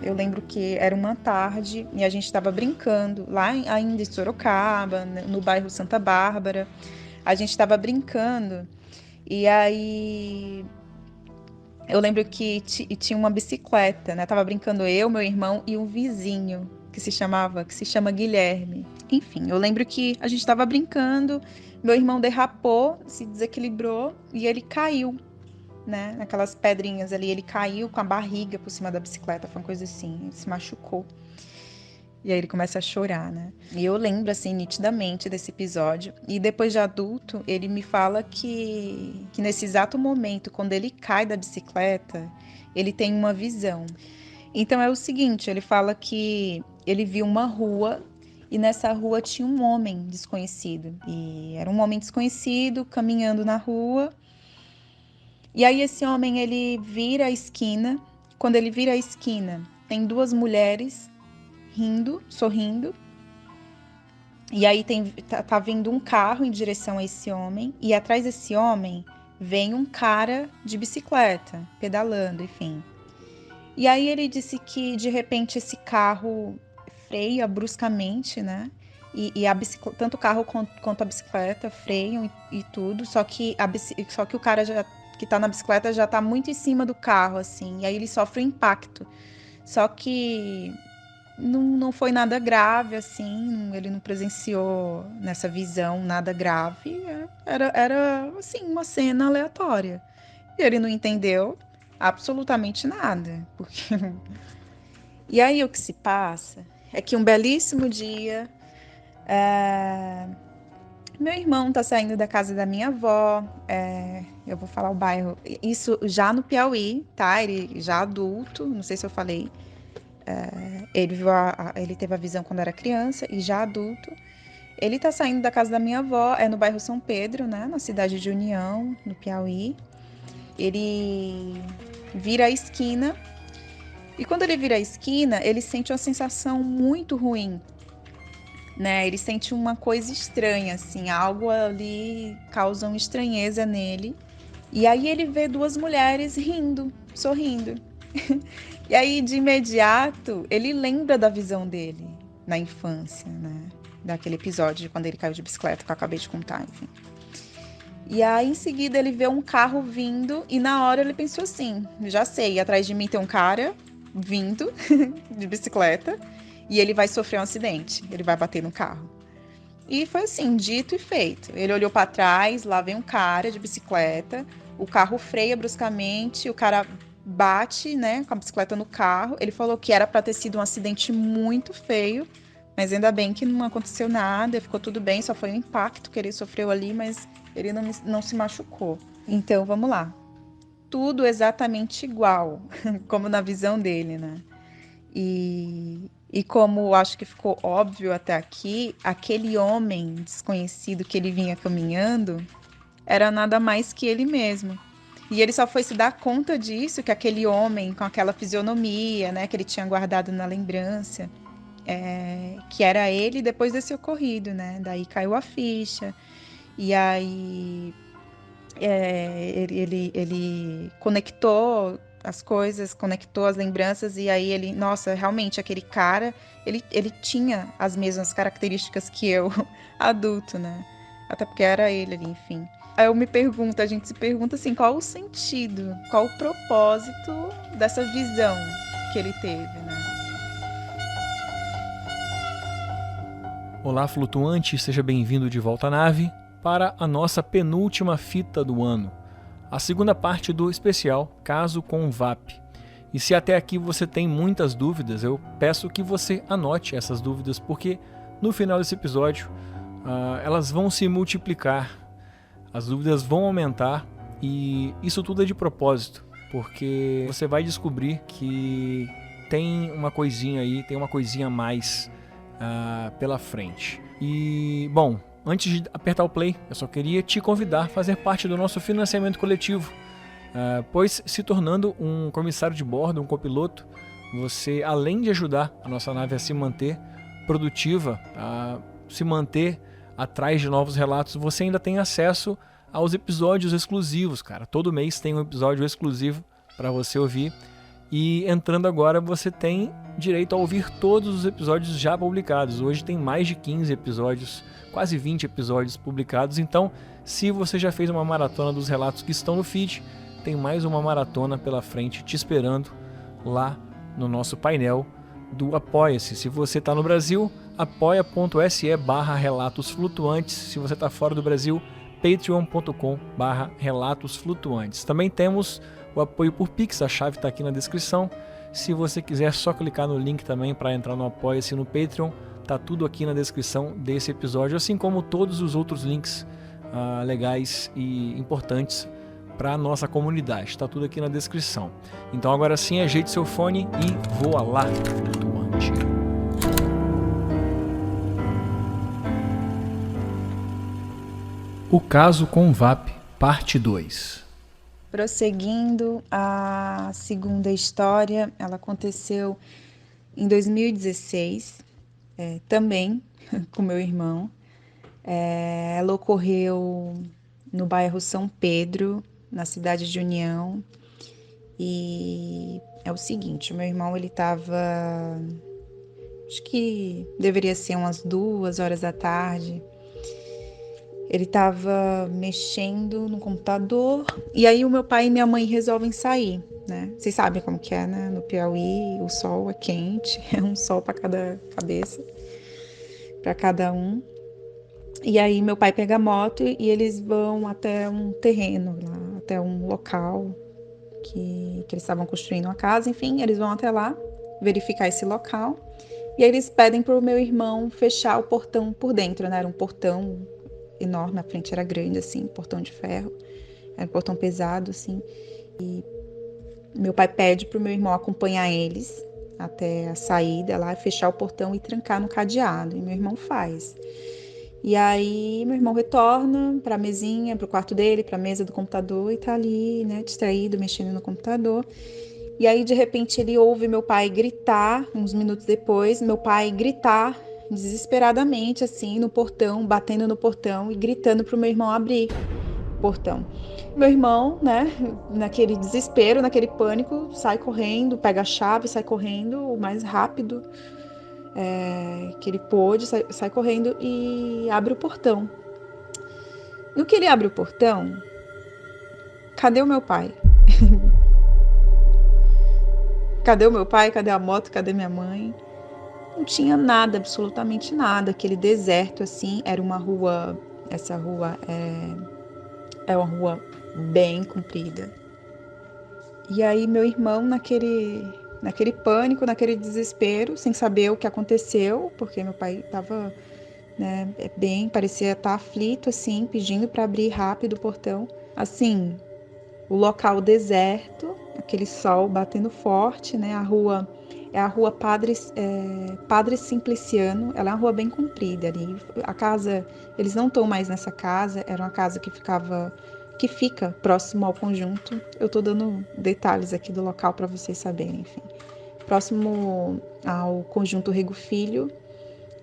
Eu lembro que era uma tarde e a gente estava brincando lá ainda em Sorocaba, no bairro Santa Bárbara. A gente estava brincando e aí eu lembro que tinha uma bicicleta, né? Tava brincando eu, meu irmão e um vizinho que se chama Guilherme. Enfim, eu lembro que a gente estava brincando, meu irmão derrapou, se desequilibrou e ele caiu, né? Naquelas pedrinhas ali, ele caiu com a barriga por cima da bicicleta, foi uma coisa assim, ele se machucou. E aí ele começa a chorar, né? E eu lembro, assim, nitidamente desse episódio. E depois de adulto, ele me fala que nesse exato momento, quando ele cai da bicicleta, ele tem uma visão. Então é o seguinte, ele fala que ele viu uma rua e nessa rua tinha um homem desconhecido. E era um homem desconhecido caminhando na rua. E aí esse homem, ele vira a esquina. Quando ele vira a esquina, tem 2 mulheres sorrindo. E aí tá vindo um carro em direção a esse homem. E atrás desse homem vem um cara de bicicleta, pedalando, enfim. E aí ele disse que de repente esse carro freia bruscamente, né? E tanto o carro quanto a bicicleta freiam e tudo. Só que o cara que tá na bicicleta já tá muito em cima do carro, assim. E aí ele sofre um impacto. Só que não foi nada grave, assim, ele não presenciou nessa visão nada grave, era assim, uma cena aleatória. E ele não entendeu absolutamente nada. E aí o que se passa é que um belíssimo dia, meu irmão tá saindo da casa da minha avó, eu vou falar o bairro, isso já no Piauí, tá? Ele já adulto, não sei se eu falei. Ele teve a visão quando era criança e já adulto. Ele tá saindo da casa da minha avó, no bairro São Pedro, né, na cidade de União, no Piauí. Ele vira a esquina e quando ele vira a esquina, ele sente uma sensação muito ruim, né? Ele sente uma coisa estranha, assim, algo ali causa uma estranheza nele. E aí ele vê 2 mulheres sorrindo. E aí, de imediato, ele lembra da visão dele na infância, né? Daquele episódio de quando ele caiu de bicicleta, que eu acabei de contar, enfim. E aí, em seguida, ele vê um carro vindo e na hora ele pensou assim, já sei, atrás de mim tem um cara vindo de bicicleta e ele vai sofrer um acidente, ele vai bater no carro. E foi assim, dito e feito. Ele olhou para trás, lá vem um cara de bicicleta, o carro freia bruscamente, o cara bate, né, com a bicicleta no carro. Ele falou que era para ter sido um acidente muito feio, mas ainda bem que não aconteceu nada, ficou tudo bem, só foi um impacto que ele sofreu ali, mas ele não se machucou. Então, vamos lá. Tudo exatamente igual, como na visão dele, né? E como acho que ficou óbvio até aqui, aquele homem desconhecido que ele vinha caminhando, era nada mais que ele mesmo. E ele só foi se dar conta disso, que aquele homem com aquela fisionomia, né, que ele tinha guardado na lembrança, que era ele depois desse ocorrido, né? Daí caiu a ficha. E aí ele conectou as coisas, conectou as lembranças, e aí ele, nossa, realmente aquele cara, ele tinha as mesmas características que eu, adulto, né? Até porque era ele ali, enfim. Aí a gente se pergunta assim, qual o sentido, qual o propósito dessa visão que ele teve, né? Olá, flutuante, seja bem-vindo de volta à nave para a nossa penúltima fita do ano, a segunda parte do especial Caso com VAP. E se até aqui você tem muitas dúvidas, eu peço que você anote essas dúvidas, porque no final desse episódio elas vão se multiplicar, as dúvidas vão aumentar, e isso tudo é de propósito, porque você vai descobrir que tem uma coisinha aí, tem uma coisinha a mais pela frente. E, bom, antes de apertar o play, eu só queria te convidar a fazer parte do nosso financiamento coletivo, pois se tornando um comissário de bordo, um copiloto, você, além de ajudar a nossa nave a se manter produtiva, a se manter atrás de novos relatos, você ainda tem acesso aos episódios exclusivos, cara. Todo mês tem um episódio exclusivo para você ouvir. E entrando agora, você tem direito a ouvir todos os episódios já publicados. Hoje tem mais de 15 episódios, quase 20 episódios publicados. Então, se você já fez uma maratona dos relatos que estão no feed, tem mais uma maratona pela frente te esperando lá no nosso painel do Apoia-se. Se você está no Brasil, apoia.se/relatos flutuantes. Se você está fora do Brasil, patreon.com/relatos flutuantes. Também temos o apoio por Pix, a chave está aqui na descrição. Se você quiser, só clicar no link também para entrar no Apoia-se no Patreon. Tá tudo aqui na descrição desse episódio, assim como todos os outros links legais e importantes para a nossa comunidade. Está tudo aqui na descrição. Então agora sim, ajeite seu fone e voa lá, flutuante. O caso com VAP, parte 2. Prosseguindo, a segunda história, ela aconteceu em 2016, também com meu irmão. Ela ocorreu no bairro São Pedro, na cidade de União. E é o seguinte, o meu irmão, ele estava, acho que deveria ser umas 2 horas da tarde. Ele estava mexendo no computador, e aí o meu pai e minha mãe resolvem sair, né? Vocês sabem como que é, né? No Piauí, o sol é quente, é um sol para cada cabeça, para cada um. E aí meu pai pega a moto e eles vão até um terreno lá, até um local que eles estavam construindo uma casa, enfim, eles vão até lá verificar esse local. E aí eles pedem para o meu irmão fechar o portão por dentro, né? Era um portão enorme, a frente era grande, assim, portão de ferro, era um portão pesado, assim, e meu pai pede pro meu irmão acompanhar eles até a saída lá, fechar o portão e trancar no cadeado, e meu irmão faz. E aí meu irmão retorna pra mesinha, pro quarto dele, pra mesa do computador, e tá ali, né, distraído, mexendo no computador. E aí, de repente, ele ouve meu pai gritar, uns minutos depois, meu pai gritar desesperadamente, assim, no portão, batendo no portão e gritando pro meu irmão abrir o portão. Meu irmão, né, naquele desespero, naquele pânico, sai correndo, pega a chave, sai correndo o mais rápido que ele pôde, sai correndo e abre o portão. No que ele abre o portão, cadê o meu pai? Cadê o meu pai? Cadê a moto? Cadê minha mãe? Não tinha nada, absolutamente nada. Aquele deserto, assim, era uma rua... Essa rua é uma rua bem comprida. E aí meu irmão, naquele pânico, naquele desespero, sem saber o que aconteceu, porque meu pai estava, né, parecia estar aflito, assim, pedindo para abrir rápido o portão. Assim, o local deserto, aquele sol batendo forte, né? A rua é a rua Padre Simpliciano, ela é uma rua bem comprida ali. A casa, eles não estão mais nessa casa, era uma casa que fica próximo ao conjunto. Eu estou dando detalhes aqui do local para vocês saberem, enfim. Próximo ao conjunto Rego Filho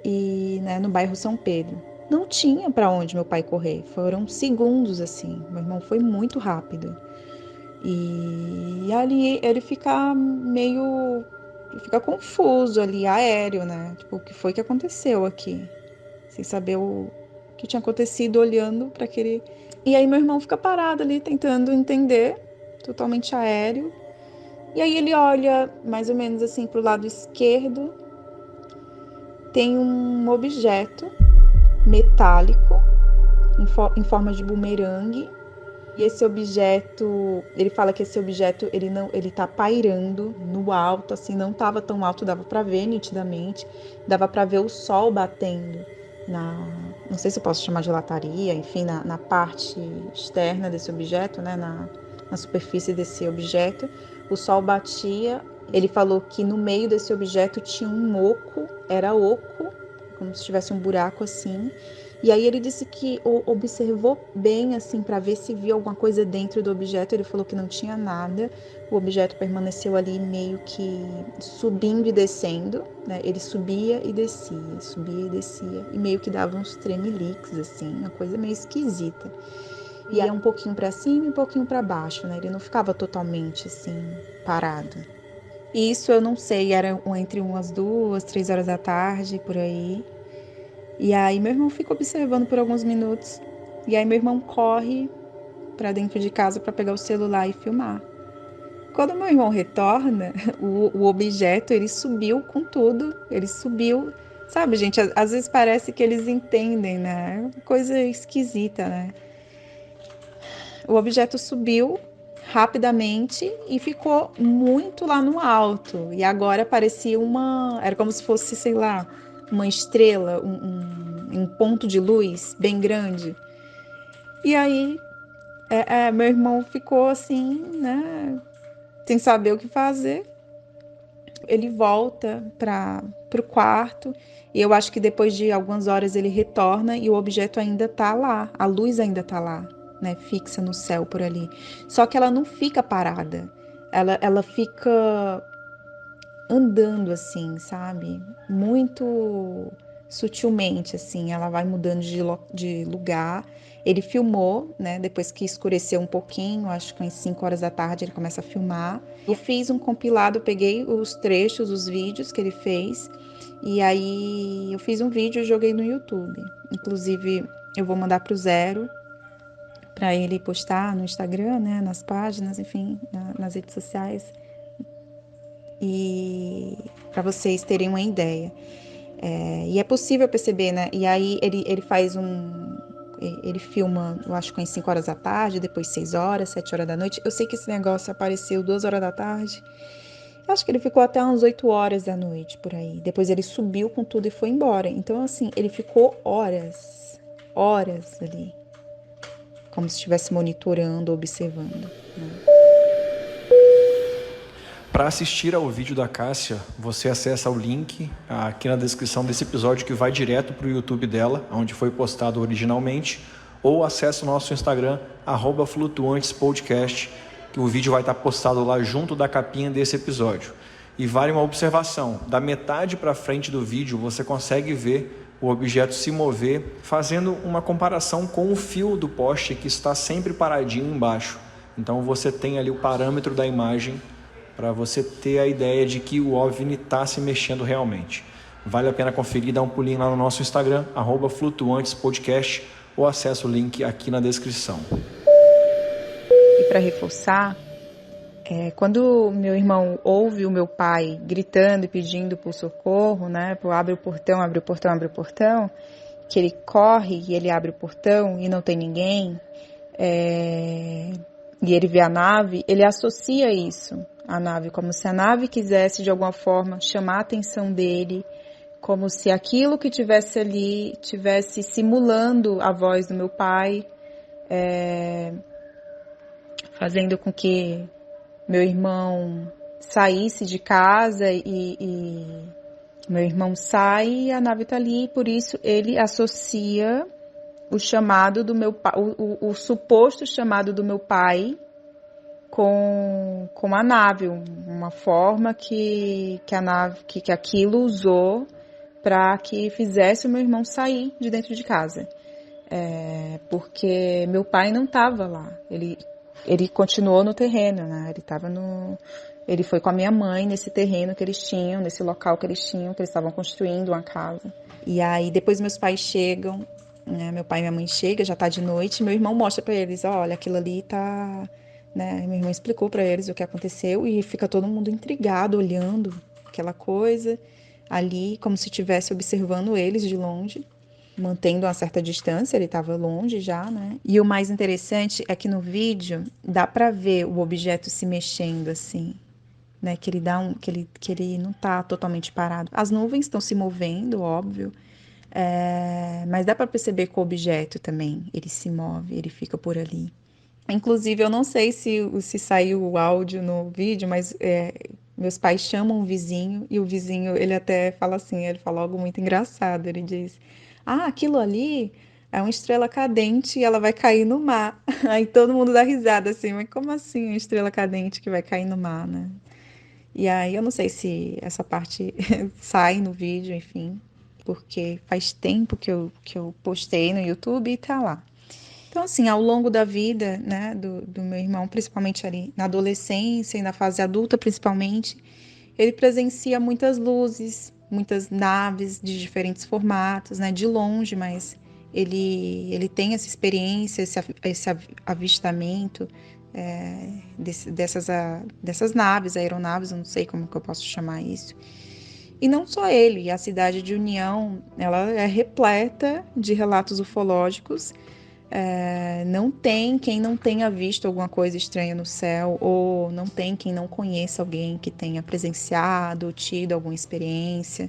e, né, no bairro São Pedro. Não tinha para onde meu pai correr, foram segundos assim. Meu irmão foi muito rápido. E ali ele fica confuso ali, aéreo, né? Tipo, o que foi que aconteceu aqui? Sem saber o que tinha acontecido, olhando para aquele. E aí meu irmão fica parado ali, tentando entender, totalmente aéreo. E aí ele olha mais ou menos assim pro lado esquerdo, tem um objeto metálico em forma de bumerangue. E esse objeto, ele fala que esse objeto, ele tá pairando no alto, assim, não tava tão alto, dava para ver nitidamente, dava para ver o sol batendo não sei se eu posso chamar de lataria, enfim, na parte externa desse objeto, né, na superfície desse objeto, o sol batia. Ele falou que no meio desse objeto tinha um oco, era oco, como se tivesse um buraco assim. E aí ele disse que observou bem, assim, para ver se via alguma coisa dentro do objeto. Ele falou que não tinha nada. O objeto permaneceu ali meio que subindo e descendo, né? Ele subia e descia, e meio que dava uns tremeliques, assim, uma coisa meio esquisita. E ia um pouquinho para cima e um pouquinho para baixo, né? Ele não ficava totalmente, assim, parado. E isso eu não sei, era entre umas 2, 3 horas da tarde, por aí. E aí meu irmão fica observando por alguns minutos. E aí meu irmão corre para dentro de casa para pegar o celular e filmar. Quando meu irmão retorna, o objeto, ele subiu com tudo. Ele subiu, sabe, gente? Às vezes parece que eles entendem, né? Coisa esquisita, né? O objeto subiu rapidamente e ficou muito lá no alto. E agora parecia era como se fosse, sei lá, uma estrela, um ponto de luz bem grande. E aí, meu irmão ficou assim, né, sem saber o que fazer. Ele volta para o quarto e eu acho que depois de algumas horas ele retorna e o objeto ainda está lá, a luz ainda está lá, né, fixa no céu por ali. Só que ela não fica parada, ela fica andando assim, sabe? Muito sutilmente, assim, ela vai mudando de lugar. Ele filmou, né? Depois que escureceu um pouquinho, acho que às 5 horas da tarde ele começa a filmar. Eu fiz um compilado, peguei os trechos, os vídeos que ele fez, e aí eu fiz um vídeo e joguei no YouTube. Inclusive, eu vou mandar pro Zero, para ele postar no Instagram, né? Nas páginas, enfim, nas redes sociais. E para vocês terem uma ideia. E é possível perceber, né? E aí ele faz ele filma, eu acho que às 5 horas da tarde, depois 6 horas, 7 horas da noite. Eu sei que esse negócio apareceu 2 horas da tarde. Eu acho que ele ficou até umas 8 horas da noite, por aí. Depois ele subiu com tudo e foi embora. Então, assim, ele ficou horas ali. Como se estivesse monitorando, observando, né? Para assistir ao vídeo da Cássia, você acessa o link aqui na descrição desse episódio que vai direto para o YouTube dela, onde foi postado originalmente, ou acessa o nosso Instagram, @flutuantespodcast, que o vídeo vai estar postado lá junto da capinha desse episódio. E vale uma observação, da metade para frente do vídeo você consegue ver o objeto se mover, fazendo uma comparação com o fio do poste que está sempre paradinho embaixo. Então você tem ali o parâmetro da imagem para você ter a ideia de que o OVNI está se mexendo realmente. Vale a pena conferir, dar um pulinho lá no nosso Instagram, @flutuantespodcast, ou acessa o link aqui na descrição. E para reforçar, quando meu irmão ouve o meu pai gritando e pedindo por socorro, né, por abre o portão, abre o portão, abre o portão, que ele corre e ele abre o portão e não tem ninguém, e ele vê a nave, ele associa isso à nave, como se a nave quisesse de alguma forma chamar a atenção dele, como se aquilo que tivesse ali tivesse simulando a voz do meu pai, fazendo com que meu irmão saísse de casa e meu irmão sai e a nave está ali, e por isso ele associa o chamado do meu pai, o suposto chamado do meu pai com a nave, uma forma que a nave, que aquilo usou para que fizesse o meu irmão sair de dentro de casa. Porque meu pai não estava lá, ele continuou no terreno, né? Ele foi com a minha mãe nesse terreno que eles tinham, nesse local que eles tinham, que eles estavam construindo uma casa. E aí depois meus pais chegam, né? Meu pai e minha mãe chegam, já tá de noite, meu irmão mostra para eles, olha, aquilo ali tá, né? Meu irmão explicou para eles o que aconteceu e fica todo mundo intrigado, olhando aquela coisa ali, como se estivesse observando eles de longe, mantendo uma certa distância, ele estava longe já, né? E o mais interessante é que no vídeo dá para ver o objeto se mexendo assim, né? Que ele não tá totalmente parado. As nuvens estão se movendo, óbvio, mas dá para perceber que o objeto também, ele se move, ele fica por ali. Inclusive, eu não sei se saiu o áudio no vídeo, mas meus pais chamam o vizinho e o vizinho, ele até fala assim, ele fala algo muito engraçado, ele diz: aquilo ali é uma estrela cadente e ela vai cair no mar. Aí todo mundo dá risada assim, mas como assim uma estrela cadente que vai cair no mar, né? E aí eu não sei se essa parte sai no vídeo, enfim, porque faz tempo que eu postei no YouTube e tá lá. Então, assim, ao longo da vida, né, do meu irmão, principalmente ali na adolescência e na fase adulta, principalmente, ele presencia muitas luzes, muitas naves de diferentes formatos, né, de longe, mas ele tem essa experiência, esse avistamento dessas naves, aeronaves, eu não sei como que eu posso chamar isso. E não só ele, a cidade de União, ela é repleta de relatos ufológicos. Não tem quem não tenha visto alguma coisa estranha no céu, ou não tem quem não conheça alguém que tenha presenciado, tido alguma experiência.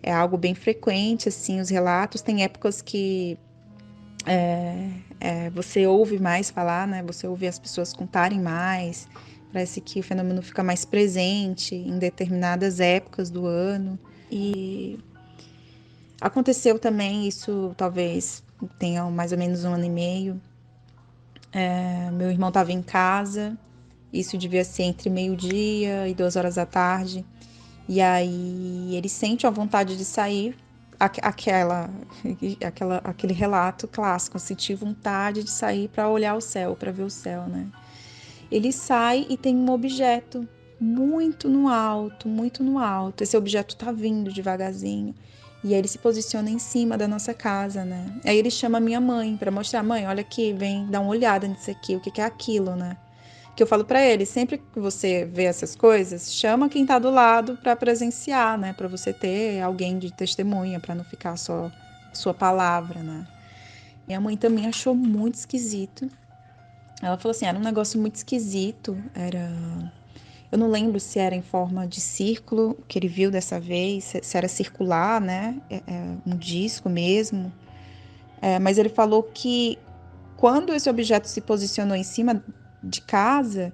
É algo bem frequente, assim, os relatos. Tem épocas que você ouve mais falar, né? Você ouve as pessoas contarem mais. Parece que o fenômeno fica mais presente em determinadas épocas do ano. E aconteceu também isso, talvez tenha mais ou menos 1 ano e meio. Meu irmão estava em casa, isso devia ser entre 12:00 e 2 horas da tarde, e aí ele sente a vontade de sair, aquele relato clássico, senti vontade de sair para olhar o céu, para ver o céu, né? Ele sai e tem um objeto muito no alto, esse objeto tá vindo devagarzinho. E aí ele se posiciona em cima da nossa casa, né? Aí ele chama a minha mãe para mostrar: mãe, olha aqui, vem dar uma olhada nisso aqui, o que é aquilo, né? Que eu falo para ele, sempre que você vê essas coisas, chama quem tá do lado para presenciar, né? Para você ter alguém de testemunha, para não ficar só sua palavra, né? Minha mãe também achou muito esquisito. Ela falou assim, era um negócio muito esquisito, eu não lembro se era em forma de círculo, que ele viu dessa vez, se era circular, né? Um disco mesmo. Mas ele falou que quando esse objeto se posicionou em cima de casa,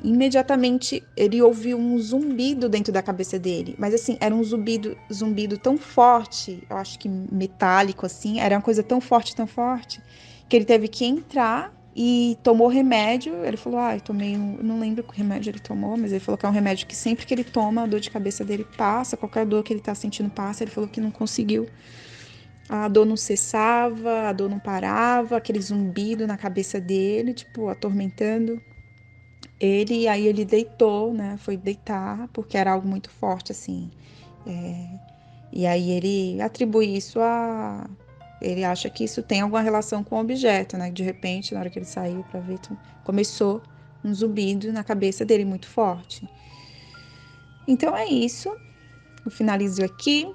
imediatamente ele ouviu um zumbido dentro da cabeça dele. Mas assim, era um zumbido tão forte, eu acho que metálico assim, era uma coisa tão forte, que ele teve que entrar e tomou remédio. Ele falou, eu tomei não lembro que remédio ele tomou, mas ele falou que é um remédio que sempre que ele toma, a dor de cabeça dele passa, qualquer dor que ele tá sentindo passa. Ele falou que não conseguiu. A dor não cessava, a dor não parava, aquele zumbido na cabeça dele, tipo, atormentando ele. E aí ele deitou, né, foi deitar, porque era algo muito forte, assim. E aí ele atribui isso ele acha que isso tem alguma relação com o objeto, né? De repente, na hora que ele saiu para ver, começou um zumbido na cabeça dele muito forte. Então é isso. Eu finalizo aqui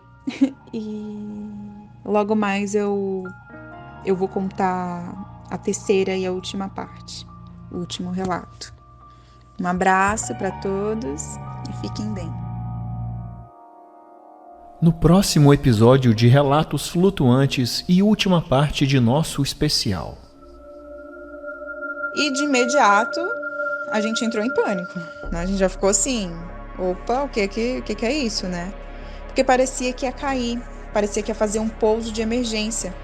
e logo mais eu vou contar a terceira e a última parte, o último relato. Um abraço para todos e fiquem bem. No próximo episódio de Relatos Flutuantes e última parte de nosso especial. E de imediato a gente entrou em pânico, né? A gente já ficou assim, opa, o que é isso, né? Porque parecia que ia cair, parecia que ia fazer um pouso de emergência.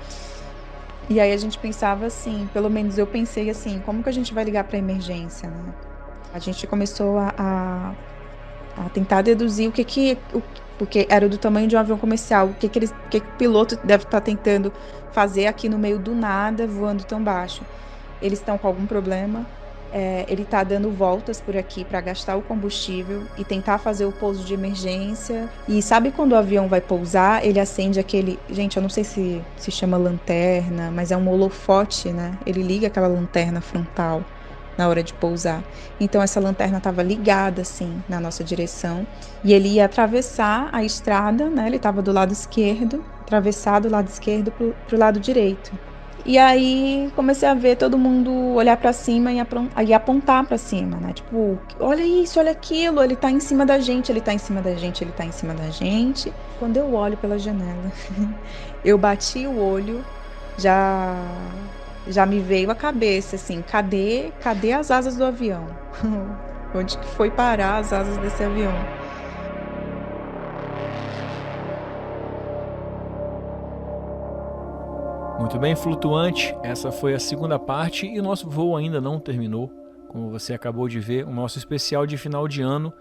E aí a gente pensava assim, pelo menos eu pensei assim, como que a gente vai ligar para emergência, né? A gente começou a tentar deduzir porque era do tamanho de um avião comercial, o que o piloto deve estar tentando fazer aqui no meio do nada, voando tão baixo. Eles estão com algum problema, ele está dando voltas por aqui para gastar o combustível e tentar fazer o pouso de emergência. E sabe quando o avião vai pousar, ele acende aquele... Gente, eu não sei se chama lanterna, mas é um holofote, né? Ele liga aquela lanterna frontal na hora de pousar. Então essa lanterna estava ligada assim na nossa direção e ele ia atravessar a estrada, né? Ele estava do lado esquerdo, atravessar do lado esquerdo para o lado direito. E aí comecei a ver todo mundo olhar para cima e apontar para cima, né? Tipo, olha isso, olha aquilo, ele tá em cima da gente, ele tá em cima da gente, ele tá em cima da gente. Quando eu olho pela janela, eu bati o olho, já me veio a cabeça, assim, cadê as asas do avião? Onde que foi parar as asas desse avião? Muito bem, flutuante, essa foi a segunda parte e o nosso voo ainda não terminou. Como você acabou de ver, o nosso especial de final de ano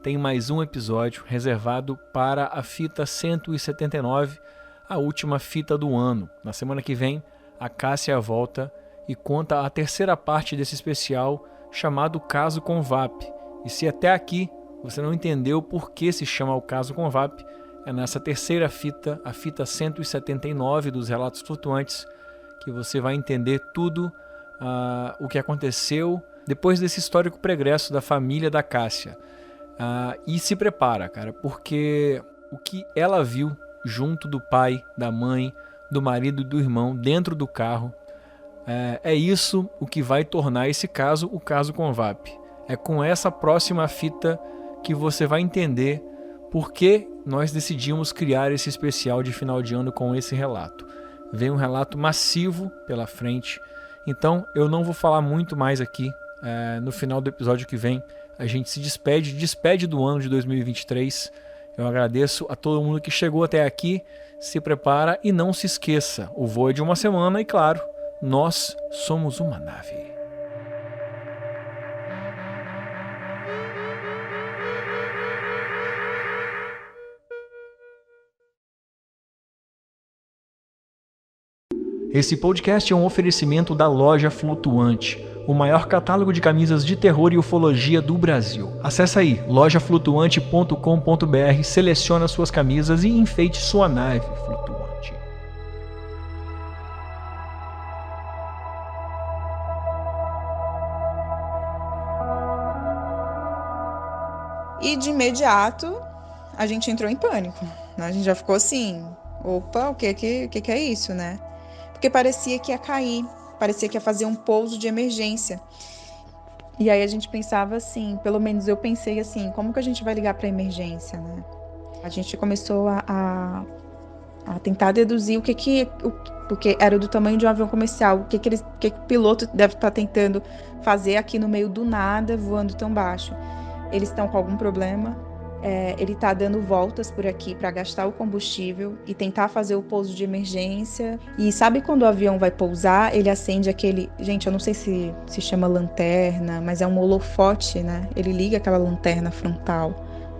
tem mais um episódio reservado para a fita 179, a última fita do ano. Na semana que vem, a Cássia volta e conta a terceira parte desse especial chamado Caso Convap. E se até aqui você não entendeu por que se chama o Caso Convap, é nessa terceira fita, a fita 179 dos Relatos Flutuantes, que você vai entender tudo o que aconteceu depois desse histórico pregresso da família da Cássia. E se prepara, cara, porque o que ela viu junto do pai, da mãe, do marido e do irmão dentro do carro, é isso o que vai tornar esse caso o Caso Convap. É com essa próxima fita que você vai entender por que nós decidimos criar esse especial de final de ano com esse relato. Vem um relato massivo pela frente, então eu não vou falar muito mais aqui. No final do episódio que vem, a gente se despede do ano de 2023. Eu agradeço a todo mundo que chegou até aqui, se prepara e não se esqueça, o voo é de uma semana e claro, nós somos uma nave. Esse podcast é um oferecimento da Loja Flutuante, o maior catálogo de camisas de terror e ufologia do Brasil. Acesse aí, lojaflutuante.com.br, seleciona suas camisas e enfeite sua nave flutuante. E de imediato a gente entrou em pânico, né? A gente já ficou assim, opa, o que é isso, né? Porque parecia que ia cair, parecia que ia fazer um pouso de emergência. E aí a gente pensava assim, pelo menos eu pensei assim, como que a gente vai ligar para emergência, né? A gente começou a tentar deduzir porque era do tamanho de um avião comercial, o que o piloto deve estar tentando fazer aqui no meio do nada, voando tão baixo. Eles estão com algum problema, ele está dando voltas por aqui para gastar o combustível e tentar fazer o pouso de emergência. E sabe quando o avião vai pousar, ele acende aquele... Gente, eu não sei se chama lanterna, mas é um holofote, né? Ele liga aquela lanterna frontal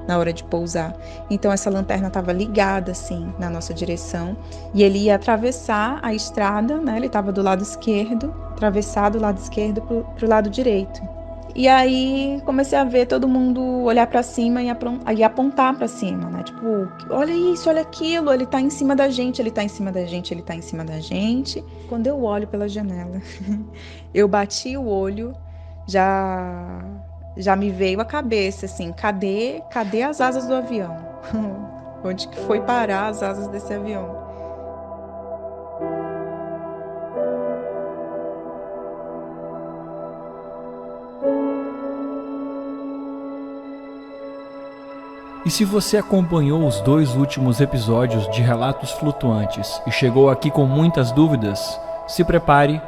na hora de pousar. Então essa lanterna estava ligada assim na nossa direção e ele ia atravessar a estrada, né? Ele estava do lado esquerdo, atravessar do lado esquerdo para o lado direito. E aí comecei a ver todo mundo olhar para cima e apontar para cima, né? Tipo, olha isso, olha aquilo, ele tá em cima da gente, ele tá em cima da gente, ele tá em cima da gente. Quando eu olho pela janela, eu bati o olho, já me veio a cabeça, assim, cadê as asas do avião? Onde que foi parar as asas desse avião? E se você acompanhou os 2 últimos episódios de Relatos Flutuantes e chegou aqui com muitas dúvidas, se prepare,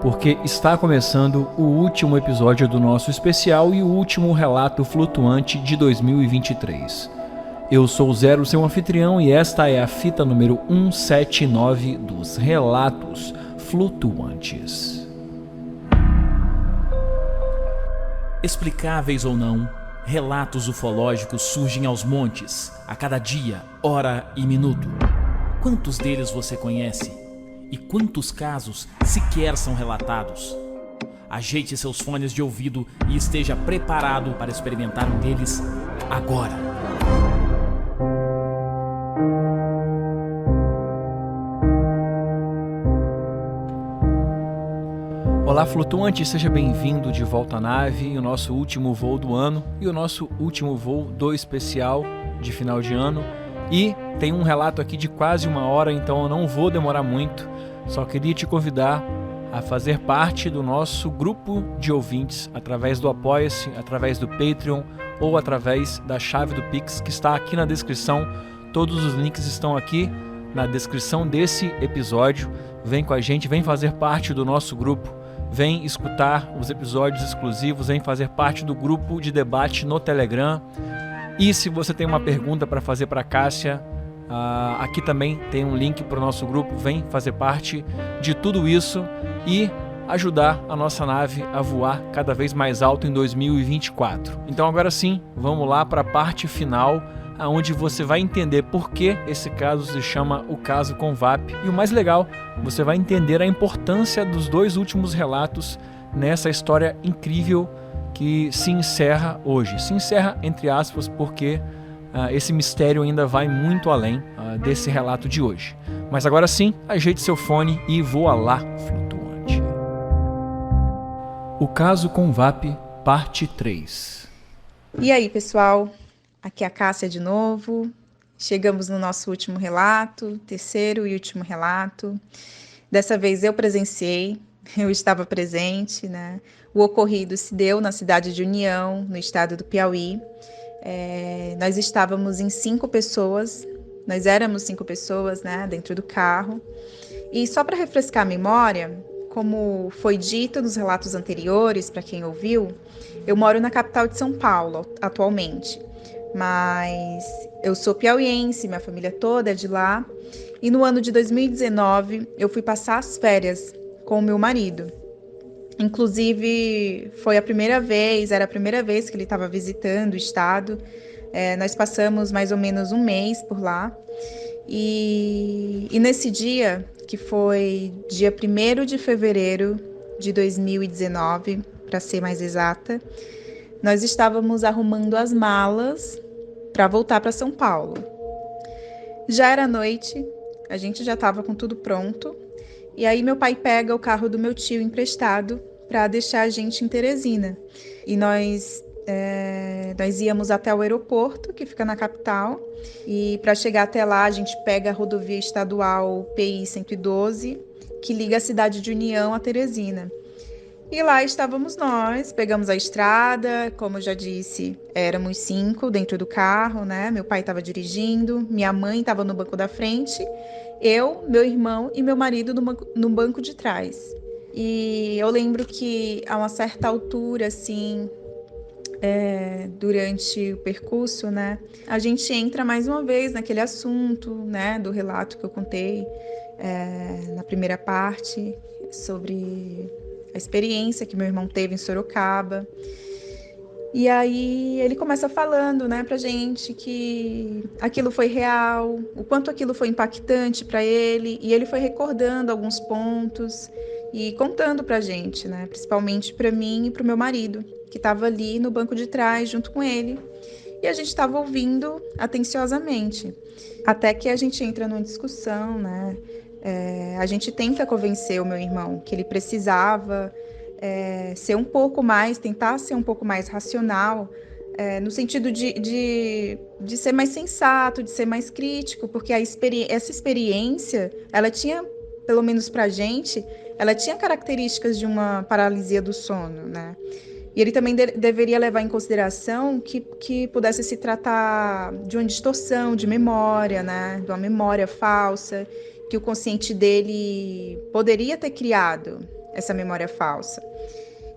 porque está começando o último episódio do nosso especial e o último relato flutuante de 2023. Eu sou o Zero, seu anfitrião, e esta é a fita número 179 dos Relatos Flutuantes. Explicáveis ou não, relatos ufológicos surgem aos montes, a cada dia, hora e minuto. Quantos deles você conhece? E quantos casos sequer são relatados? Ajeite seus fones de ouvido e esteja preparado para experimentar um deles agora. Olá, flutuante, seja bem-vindo de volta à nave, o nosso último voo do ano e o nosso último voo do especial de final de ano. E tem um relato aqui de quase 1 hora, então eu não vou demorar muito. Só queria te convidar a fazer parte do nosso grupo de ouvintes através do Apoia-se, através do Patreon ou através da chave do Pix que está aqui na descrição. Todos os links estão aqui na descrição desse episódio. Vem com a gente, vem fazer parte do nosso grupo. Vem escutar os episódios exclusivos, vem fazer parte do grupo de debate no Telegram. E se você tem uma pergunta para fazer para a Cássia, aqui também tem um link para o nosso grupo. Vem fazer parte de tudo isso e ajudar a nossa nave a voar cada vez mais alto em 2024. Então agora sim, vamos lá para a parte final, onde você vai entender por que esse caso se chama o caso Convap. E o mais legal, você vai entender a importância dos 2 últimos relatos nessa história incrível que se encerra hoje. Se encerra entre aspas porque esse mistério ainda vai muito além desse relato de hoje. Mas agora sim, ajeite seu fone e voa lá, flutuante. O caso Convap, parte 3. E aí, pessoal? Aqui é a Cássia de novo. Chegamos no nosso último relato, terceiro e último relato. Dessa vez eu presenciei, eu estava presente, né? O ocorrido se deu na cidade de União, no estado do Piauí. Nós estávamos em 5 pessoas, nós éramos 5 pessoas, né, dentro do carro. E só para refrescar a memória, como foi dito nos relatos anteriores, para quem ouviu, eu moro na capital de São Paulo atualmente. Mas eu sou piauiense, minha família toda é de lá. E no ano de 2019, eu fui passar as férias com o meu marido. Inclusive, era a primeira vez que ele estava visitando o estado. Nós passamos mais ou menos 1 mês por lá. E nesse dia, que foi dia 1º de fevereiro de 2019, para ser mais exata, nós estávamos arrumando as malas para voltar para São Paulo. Já era noite, a gente já estava com tudo pronto. E aí meu pai pega o carro do meu tio emprestado para deixar a gente em Teresina. E nós íamos até o aeroporto, que fica na capital. E para chegar até lá, a gente pega a rodovia estadual PI 112, que liga a cidade de União a Teresina. E lá estávamos nós, pegamos a estrada, como eu já disse, éramos 5 dentro do carro, né? Meu pai estava dirigindo, minha mãe estava no banco da frente, eu, meu irmão e meu marido no banco de trás. E eu lembro que a uma certa altura, assim, durante o percurso, né, a gente entra mais uma vez naquele assunto, né, do relato que eu contei na primeira parte, sobre a experiência que meu irmão teve em Sorocaba. E aí ele começa falando, né, pra gente que aquilo foi real, o quanto aquilo foi impactante para ele, e ele foi recordando alguns pontos e contando pra gente, né, principalmente para mim e pro meu marido, que estava ali no banco de trás junto com ele, e a gente estava ouvindo atenciosamente, até que a gente entra numa discussão, né, a gente tenta convencer o meu irmão que ele precisava tentar ser um pouco mais racional, no sentido de ser mais sensato, de ser mais crítico, porque essa experiência, ela tinha, pelo menos pra gente, ela tinha características de uma paralisia do sono, né? E ele também deveria levar em consideração que pudesse se tratar de uma distorção de memória, né? De uma memória falsa, que o consciente dele poderia ter criado essa memória falsa.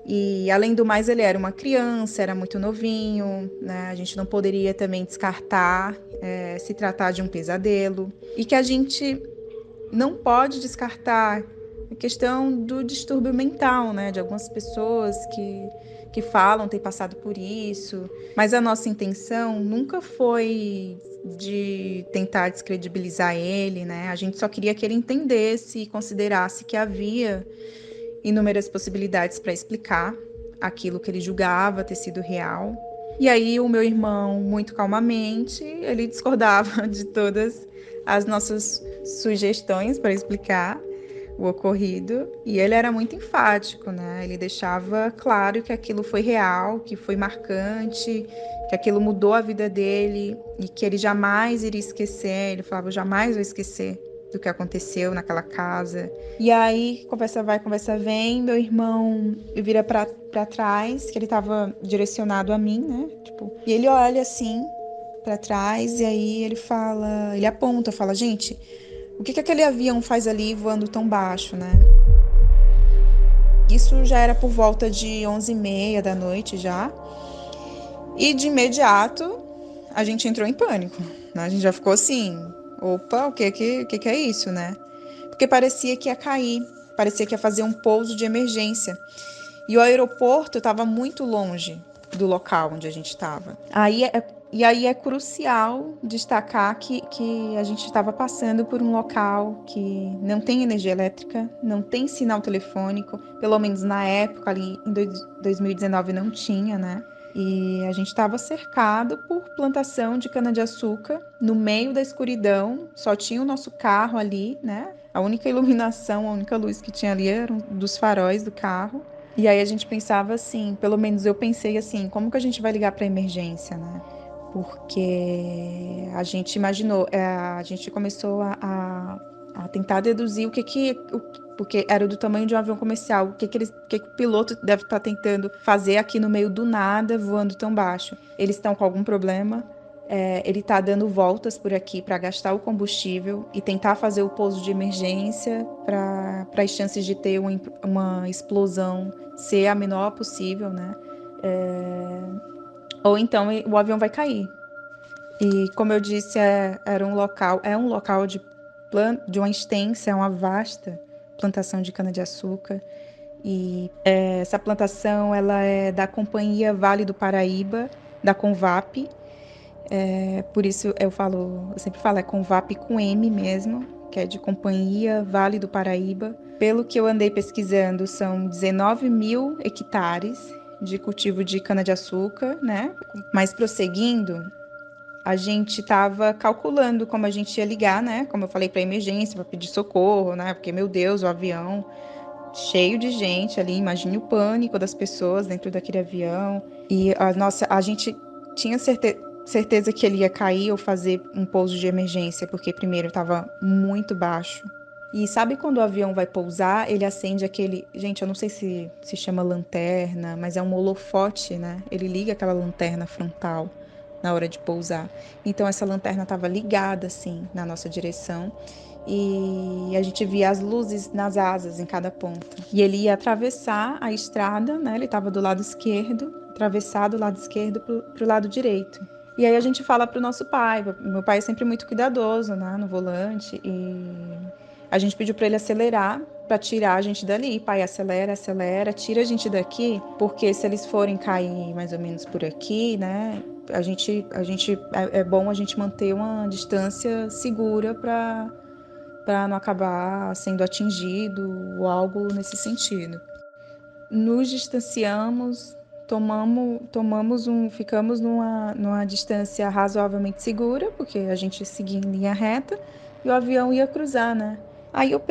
E, além do mais, ele era uma criança, era muito novinho, né? A gente não poderia também descartar se tratar de um pesadelo. E que a gente não pode descartar a questão do distúrbio mental, né? De algumas pessoas que falam ter passado por isso. Mas a nossa intenção nunca foi de tentar descredibilizar ele, né? A gente só queria que ele entendesse e considerasse que havia inúmeras possibilidades para explicar aquilo que ele julgava ter sido real. E aí o meu irmão, muito calmamente, ele discordava de todas as nossas sugestões para explicar o ocorrido, e ele era muito enfático, né? Ele deixava claro que aquilo foi real, que foi marcante, que aquilo mudou a vida dele e que ele jamais iria esquecer. Ele falava: eu jamais vou esquecer do que aconteceu naquela casa. E aí, conversa vai, conversa vem, meu irmão vira pra trás, que ele tava direcionado a mim, né? Tipo, e ele olha assim pra trás, e aí ele fala, ele aponta, fala: gente, o que aquele avião faz ali voando tão baixo, né? Isso já era por volta de 11h30 da noite já. E de imediato a gente entrou em pânico, né? A gente já ficou assim: opa, o que é isso, né? Porque parecia que ia cair, parecia que ia fazer um pouso de emergência. E o aeroporto estava muito longe do local onde a gente estava. E aí é crucial destacar que a gente estava passando por um local que não tem energia elétrica, não tem sinal telefônico, pelo menos na época, ali em 2019 não tinha, né? E a gente estava cercado por plantação de cana-de-açúcar, no meio da escuridão, só tinha o nosso carro ali, né? A única iluminação, a única luz que tinha ali eram dos faróis do carro. E aí a gente pensava assim, pelo menos eu pensei assim: como que a gente vai ligar para emergência, né? Porque a gente imaginou, a gente começou a tentar deduzir porque era do tamanho de um avião comercial, o que o piloto deve estar tentando fazer aqui no meio do nada, voando tão baixo. Eles estão com algum problema, ele está dando voltas por aqui para gastar o combustível e tentar fazer o pouso de emergência para as chances de ter uma explosão ser a menor possível, né? Ou então o avião vai cair. E, como eu disse, é um local de uma extensa, uma vasta plantação de cana-de-açúcar. E essa plantação ela é da Companhia Vale do Paraíba, da Convap. Por isso eu sempre falo, é Convap com M mesmo, que é de Companhia Vale do Paraíba. Pelo que eu andei pesquisando, são 19 mil hectares de cultivo de cana-de-açúcar, né? Mas prosseguindo, a gente estava calculando como a gente ia ligar, né? Como eu falei, para emergência, para pedir socorro, né? Porque, meu Deus, o avião cheio de gente ali, imagine o pânico das pessoas dentro daquele avião. E a gente tinha certeza que ele ia cair ou fazer um pouso de emergência, porque primeiro estava muito baixo. E sabe quando o avião vai pousar, ele acende aquele... Gente, eu não sei se chama lanterna, mas é um holofote, né? Ele liga aquela lanterna frontal na hora de pousar. Então essa lanterna estava ligada assim na nossa direção e a gente via as luzes nas asas em cada ponta. E ele ia atravessar a estrada, né? Ele estava do lado esquerdo, atravessar do lado esquerdo para o lado direito. E aí a gente fala para o nosso pai. Meu pai é sempre muito cuidadoso, né, no volante, e a gente pediu para ele acelerar para tirar a gente dali. Pai, acelera, tira a gente daqui, porque se eles forem cair mais ou menos por aqui, né, é bom a gente manter uma distância segura para não acabar sendo atingido ou algo nesse sentido. Nos distanciamos, ficamos numa distância razoavelmente segura, porque a gente seguia em linha reta e o avião ia cruzar, né? Aí eu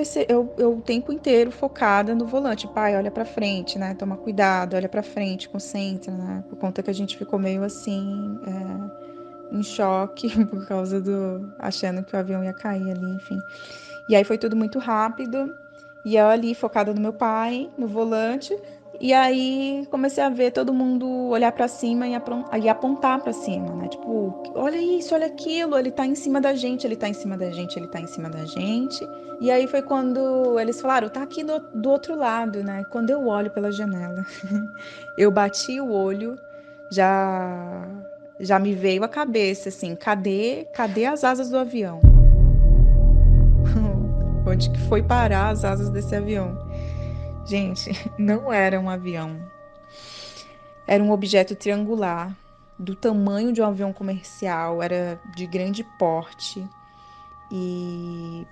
o tempo inteiro focada no volante. Pai, olha pra frente, né? Toma cuidado, olha pra frente, concentra, né? Por conta que a gente ficou meio assim, em choque, por causa achando que o avião ia cair ali, enfim. E aí foi tudo muito rápido. E eu ali focada no meu pai, no volante, E aí comecei a ver todo mundo olhar para cima e apontar para cima, né? Tipo, olha isso, olha aquilo, ele tá em cima da gente, ele tá em cima da gente, ele tá em cima da gente. E aí foi quando eles falaram, tá aqui do outro lado, né? Quando eu olho pela janela, eu bati o olho, já me veio a cabeça, assim, cadê as asas do avião? Onde que foi parar as asas desse avião? Gente, não era um avião. Era um objeto triangular, do tamanho de um avião comercial, era de grande porte. E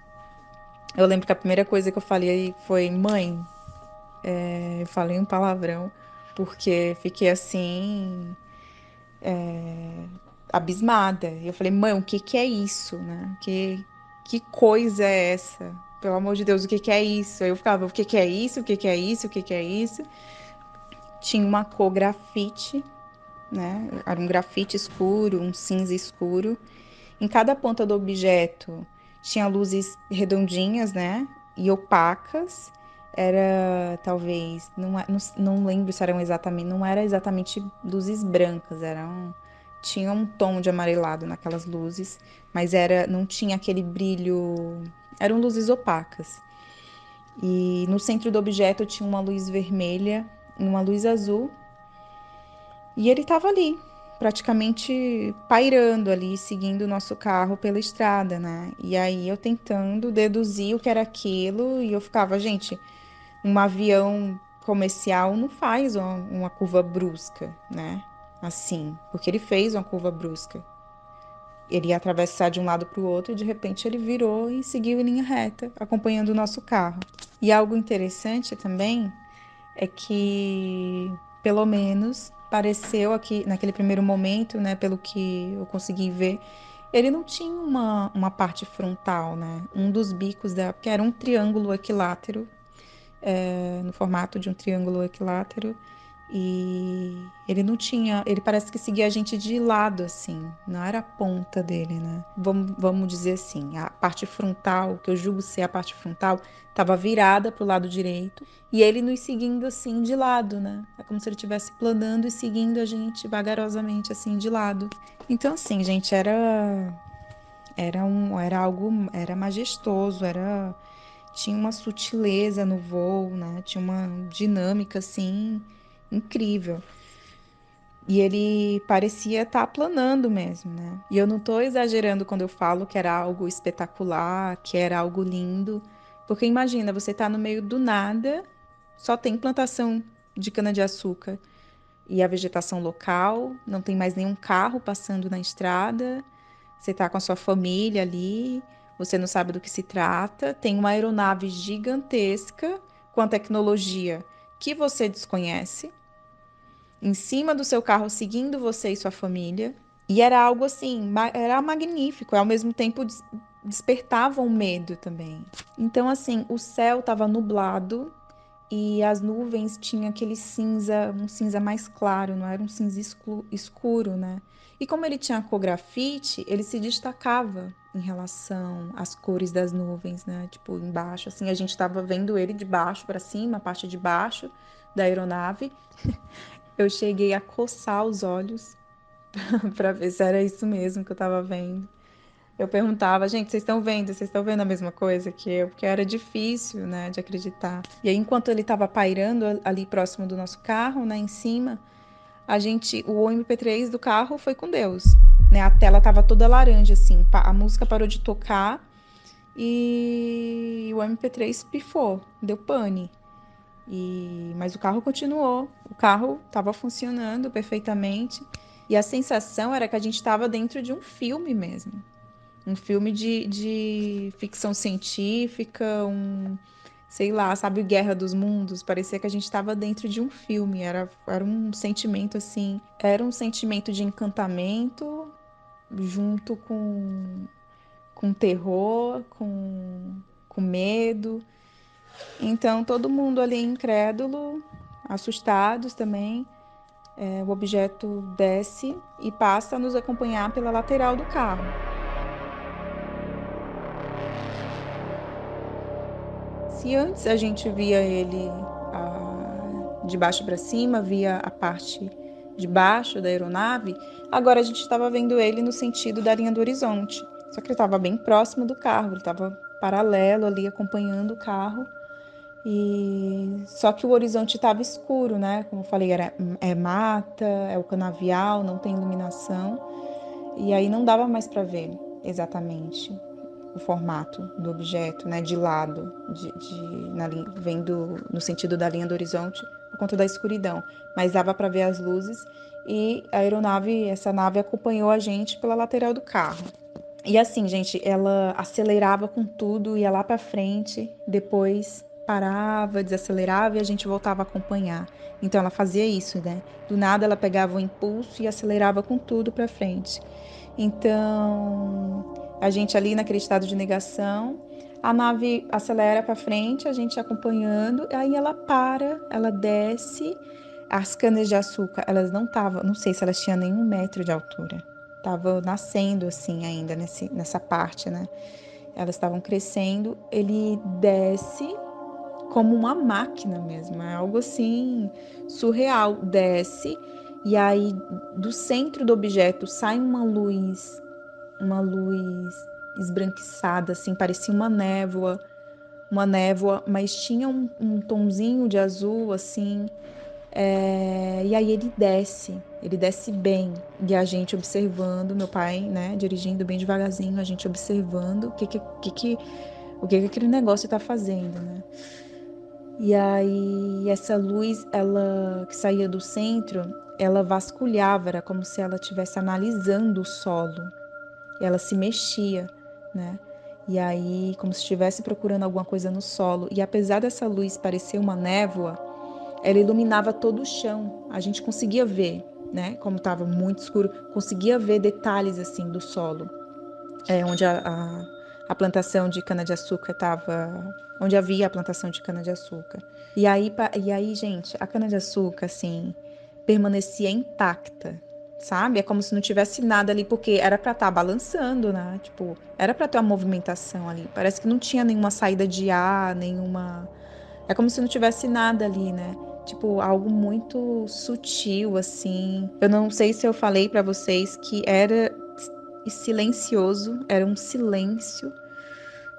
eu lembro que a primeira coisa que eu falei foi: mãe, eu falei um palavrão, porque fiquei assim, abismada. E eu falei: mãe, o que que é isso, né? Que coisa é essa? Pelo amor de Deus, o que que é isso? Aí eu ficava: o que que é isso? O que que é isso? O que que é isso? Tinha uma cor grafite, né? Era um grafite escuro, um cinza escuro. Em cada ponta do objeto tinha luzes redondinhas, né? E opacas. Era talvez, não lembro se eram exatamente, não era exatamente luzes brancas, tinha um tom de amarelado naquelas luzes, mas não tinha aquele brilho, eram luzes opacas. E no centro do objeto tinha uma luz vermelha e uma luz azul. E ele estava ali, praticamente pairando ali, seguindo o nosso carro pela estrada, né? E aí eu tentando deduzir o que era aquilo, e eu ficava, gente, um avião comercial não faz uma curva brusca, né? Assim, porque ele fez uma curva brusca. Ele ia atravessar de um lado para o outro e de repente ele virou e seguiu em linha reta, acompanhando o nosso carro. E algo interessante também é que, pelo menos, pareceu aqui, naquele primeiro momento, né, pelo que eu consegui ver, ele não tinha uma parte frontal, né? Um dos bicos porque era um triângulo equilátero, no formato de um triângulo equilátero, e ele não tinha, ele parece que seguia a gente de lado, assim, não era a ponta dele, né? Vamos dizer assim, a parte frontal, que eu julgo ser a parte frontal, estava virada para o lado direito, e ele nos seguindo assim de lado, né? É como se ele estivesse planando e seguindo a gente vagarosamente assim de lado. Então, assim, gente, era majestoso, tinha uma sutileza no voo, né? Tinha uma dinâmica assim incrível. E ele parecia estar planando mesmo, né? E eu não estou exagerando quando eu falo que era algo espetacular, que era algo lindo, porque imagina, você está no meio do nada, só tem plantação de cana-de-açúcar e a vegetação local, não tem mais nenhum carro passando na estrada, você está com a sua família ali, você não sabe do que se trata, tem uma aeronave gigantesca com a tecnologia que você desconhece, em cima do seu carro, seguindo você e sua família. E era algo assim, era magnífico, e ao mesmo tempo despertava um medo também. Então, assim, o céu estava nublado e as nuvens tinham aquele cinza, um cinza mais claro, não era um cinza escuro, né? E como ele tinha cor grafite, ele se destacava em relação às cores das nuvens, né? Tipo, embaixo, assim, a gente estava vendo ele de baixo para cima, a parte de baixo da aeronave. Eu cheguei a coçar os olhos para ver se era isso mesmo que eu estava vendo. Eu perguntava, gente, vocês estão vendo? Vocês estão vendo a mesma coisa que eu? Porque era difícil, né, de acreditar. E aí, enquanto ele estava pairando ali próximo do nosso carro, né, em cima, o MP3 do carro foi com Deus, né? A tela estava toda laranja, assim, a música parou de tocar e o MP3 pifou, deu pane. Mas o carro continuou, o carro estava funcionando perfeitamente e a sensação era que a gente estava dentro de um filme mesmo, um filme de ficção científica, sei lá, sabe, Guerra dos Mundos, parecia que a gente estava dentro de um filme, era um sentimento assim, era um sentimento de encantamento junto com terror, com medo. Então, todo mundo ali incrédulo, assustados também. O objeto desce e passa a nos acompanhar pela lateral do carro. Se antes a gente via ele de baixo para cima, via a parte de baixo da aeronave. Agora a gente estava vendo ele no sentido da linha do horizonte. Só que ele estava bem próximo do carro, ele estava paralelo ali, acompanhando o carro. E só que o horizonte estava escuro, né? Como eu falei, é mata, é o canavial, não tem iluminação. E aí não dava mais para ver exatamente o formato do objeto, né? De lado, vendo no sentido da linha do horizonte, por conta da escuridão. Mas dava para ver as luzes e essa nave acompanhou a gente pela lateral do carro. E assim, gente, ela acelerava com tudo, ia lá para frente, depois parava, desacelerava e a gente voltava a acompanhar. Então ela fazia isso, né? Do nada ela pegava o impulso e acelerava com tudo para frente. Então, a gente ali naquele estado de negação, a nave acelera para frente, a gente acompanhando, aí ela para, ela desce. As canas de açúcar, elas não estavam, não sei se elas tinham nem 1 metro de altura. Estavam nascendo assim ainda nessa parte, né? Elas estavam crescendo. Ele desce como uma máquina mesmo, é algo assim surreal. Desce e aí do centro do objeto sai uma luz esbranquiçada, assim, parecia uma névoa, mas tinha um tonzinho de azul, assim. E aí ele desce bem, e a gente observando, meu pai, né, dirigindo bem devagarzinho, a gente observando o que aquele negócio está fazendo, né? E aí essa luz, ela que saía do centro, ela vasculhava, era como se ela estivesse analisando o solo, ela se mexia, né? E aí, como se estivesse procurando alguma coisa no solo, e apesar dessa luz parecer uma névoa, ela iluminava todo o chão. A gente conseguia ver, né? Como estava muito escuro, conseguia ver detalhes assim do solo, onde a plantação de cana-de-açúcar estava, onde havia a plantação de cana-de-açúcar. E aí, gente, a cana-de-açúcar assim permanecia intacta, sabe? É como se não tivesse nada ali, porque era para estar balançando, né? Tipo, era para ter uma movimentação ali. Parece que não tinha nenhuma saída de ar, nenhuma. É como se não tivesse nada ali, né? Tipo, algo muito sutil, assim. Eu não sei se eu falei para vocês que era silencioso, era um silêncio.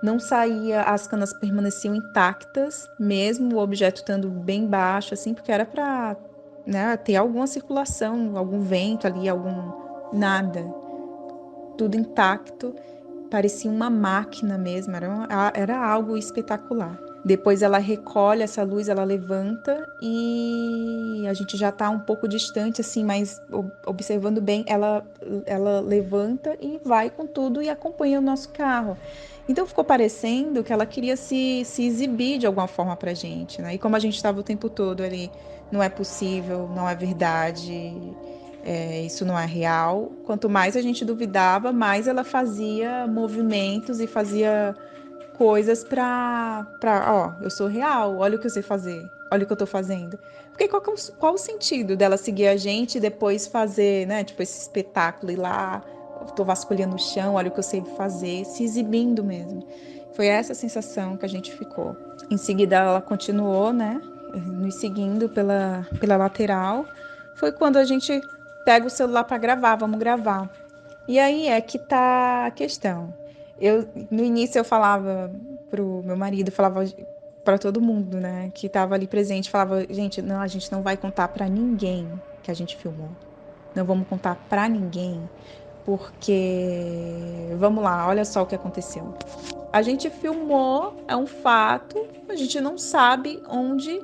Não saía, as canas permaneciam intactas, mesmo o objeto estando bem baixo, assim, porque era para, né, ter alguma circulação, algum vento ali, nada. Tudo intacto, parecia uma máquina mesmo, era algo espetacular. Depois ela recolhe essa luz, ela levanta e a gente já está um pouco distante, assim, mas observando bem, ela levanta e vai com tudo e acompanha o nosso carro. Então ficou parecendo que ela queria se exibir de alguma forma pra gente, né? E como a gente estava o tempo todo ali, não é possível, não é verdade, isso não é real. Quanto mais a gente duvidava, mais ela fazia movimentos e fazia coisas ó, eu sou real, olha o que eu sei fazer, olha o que eu tô fazendo. Porque qual o sentido dela seguir a gente e depois fazer, né, tipo esse espetáculo, ir lá, tô vasculhando o chão, olha o que eu sei fazer, se exibindo mesmo. Foi essa sensação que a gente ficou. Em seguida ela continuou, né, nos seguindo pela lateral. Foi quando a gente pega o celular para gravar, vamos gravar. E aí é que tá a questão. No início eu falava pro meu marido, falava para todo mundo, né, que estava ali presente, falava, gente, não, a gente não vai contar para ninguém que a gente filmou. Não vamos contar para ninguém, porque vamos lá, olha só o que aconteceu. A gente filmou, é um fato, a gente não sabe onde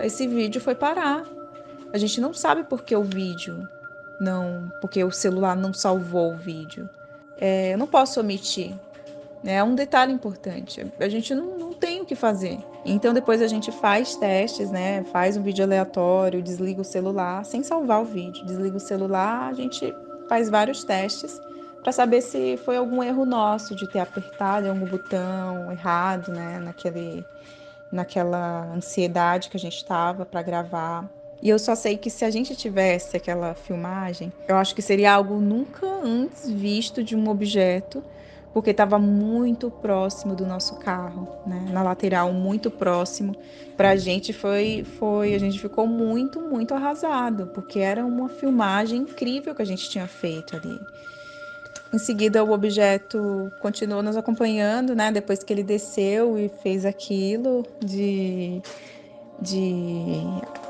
esse vídeo foi parar. A gente não sabe porque o vídeo porque o celular não salvou o vídeo. Eu não posso omitir. É um detalhe importante. A gente não tem o que fazer. Então depois a gente faz testes, né? Faz um vídeo aleatório, desliga o celular, sem salvar o vídeo. Desliga o celular, a gente faz vários testes para saber se foi algum erro nosso de ter apertado algum botão errado, né? Naquela ansiedade que a gente estava para gravar. E eu só sei que se a gente tivesse aquela filmagem, eu acho que seria algo nunca antes visto de um objeto, porque estava muito próximo do nosso carro, né? Na lateral, muito próximo. Pra gente a gente ficou muito, muito arrasado, porque era uma filmagem incrível que a gente tinha feito ali. Em seguida, o objeto continuou nos acompanhando, né? Depois que ele desceu e fez aquilo de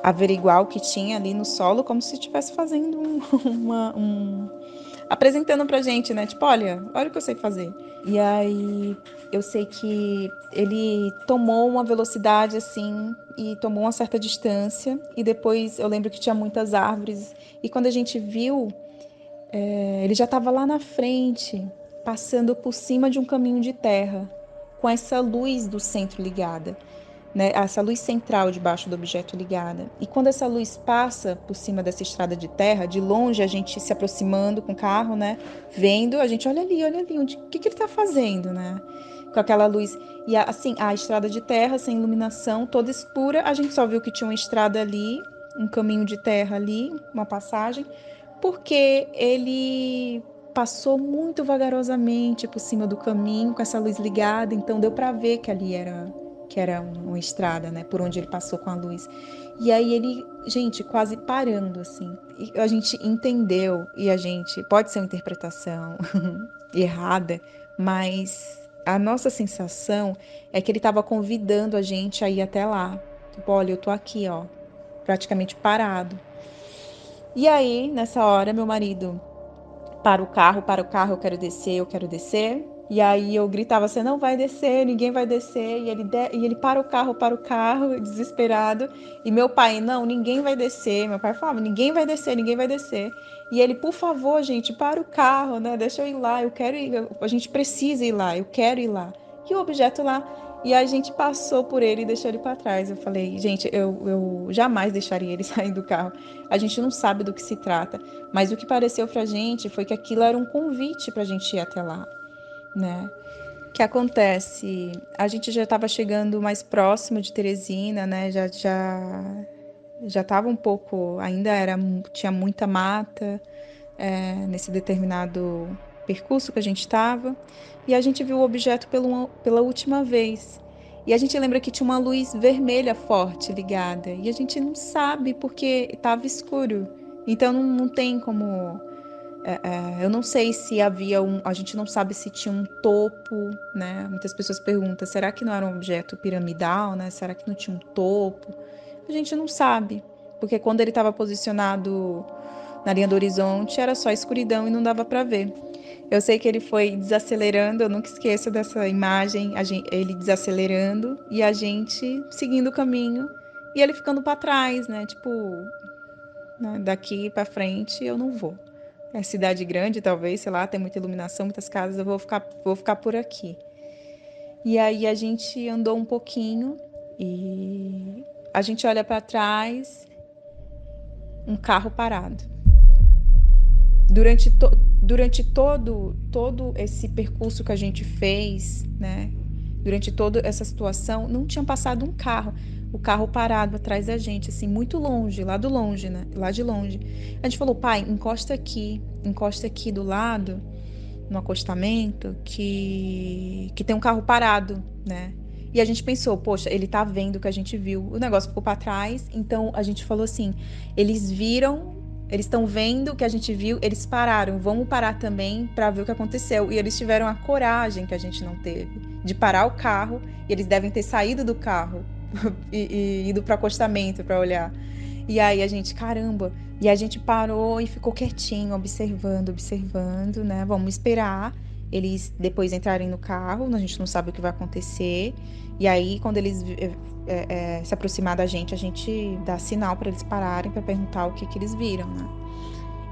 averiguar o que tinha ali no solo, como se estivesse fazendo apresentando pra gente, né? Tipo, olha o que eu sei fazer. E aí eu sei que ele tomou uma velocidade assim e tomou uma certa distância, e depois eu lembro que tinha muitas árvores, e quando a gente viu, ele já estava lá na frente, passando por cima de um caminho de terra, com essa luz do centro ligada, né? Essa luz central debaixo do objeto ligada. E quando essa luz passa por cima dessa estrada de terra, de longe, a gente se aproximando com o carro, né? Vendo, a gente olha ali, o que ele está fazendo, né? Com aquela luz. E assim, a estrada de terra, sem iluminação, toda escura, a gente só viu que tinha uma estrada ali, um caminho de terra ali, uma passagem, porque ele passou muito vagarosamente por cima do caminho com essa luz ligada, então deu para ver que ali era uma estrada, né, por onde ele passou com a luz. E aí ele, gente, quase parando assim. E a gente entendeu, e a gente pode ser uma interpretação errada, mas a nossa sensação é que ele estava convidando a gente a ir até lá. Tipo, olha, eu tô aqui, ó, praticamente parado. E aí, nessa hora, meu marido para o carro, eu quero descer. E aí eu gritava, você não vai descer, ninguém vai descer. E ele para o carro, desesperado. E meu pai, não, ninguém vai descer. Meu pai falava, ninguém vai descer. E ele, por favor, gente, para o carro, né? Deixa eu ir lá, eu quero ir, a gente precisa ir lá, eu quero ir lá. E o objeto lá. E a gente passou por ele e deixou ele para trás. Eu falei, gente, eu jamais deixaria ele sair do carro. A gente não sabe do que se trata. Mas o que pareceu pra gente foi que aquilo era um convite pra gente ir até lá, né? O que acontece? A gente já estava chegando mais próximo de Teresina, né? Já estava um pouco, tinha muita mata nesse determinado percurso que a gente estava, e a gente viu o objeto pela última vez. E a gente lembra que tinha uma luz vermelha forte ligada, e a gente não sabe porque estava escuro. Então não tem como. Eu não sei se havia a gente não sabe se tinha um topo, né? Muitas pessoas perguntam, será que não era um objeto piramidal, né? Será que não tinha um topo? A gente não sabe, porque quando ele estava posicionado na linha do horizonte era só escuridão e não dava para ver. Eu sei que ele foi desacelerando, eu nunca esqueço dessa imagem, ele desacelerando e a gente seguindo o caminho e ele ficando para trás, né? Tipo, né? Daqui para frente eu não vou. É cidade grande, talvez, sei lá, tem muita iluminação, muitas casas, eu vou ficar por aqui. E aí a gente andou um pouquinho e a gente olha para trás, um carro parado. Durante todo esse percurso que a gente fez, né? Durante toda essa situação, não tinha passado um carro. O carro parado atrás da gente, assim, muito longe, lá do longe, né? Lá de longe. A gente falou, pai, encosta aqui do lado, no acostamento, que tem um carro parado, né? E a gente pensou, poxa, ele tá vendo o que a gente viu. O negócio ficou para trás, então a gente falou assim, eles estão vendo o que a gente viu, eles pararam, vamos parar também para ver o que aconteceu. E eles tiveram a coragem que a gente não teve, de parar o carro, e eles devem ter saído do carro e ido para o acostamento para olhar. E aí a gente, caramba, e a gente parou e ficou quietinho, observando, né? Vamos esperar eles depois entrarem no carro, a gente não sabe o que vai acontecer. E aí, quando eles se aproximar da gente, a gente dá sinal para eles pararem para perguntar o que eles viram, né?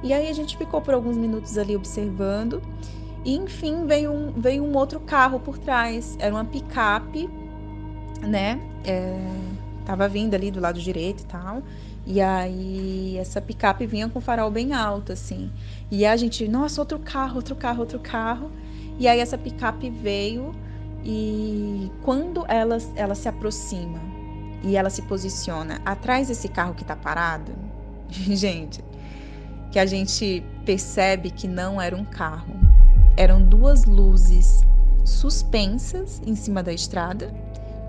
E aí a gente ficou por alguns minutos ali observando. E enfim, veio um outro carro por trás. Era uma picape, né? Tava vindo ali do lado direito e tal. E aí essa picape vinha com o farol bem alto, assim. E a gente, nossa, outro carro. E aí essa picape veio e quando ela se aproxima e ela se posiciona atrás desse carro que tá parado, gente, que a gente percebe que não era um carro. eram 2 luzes suspensas em cima da estrada,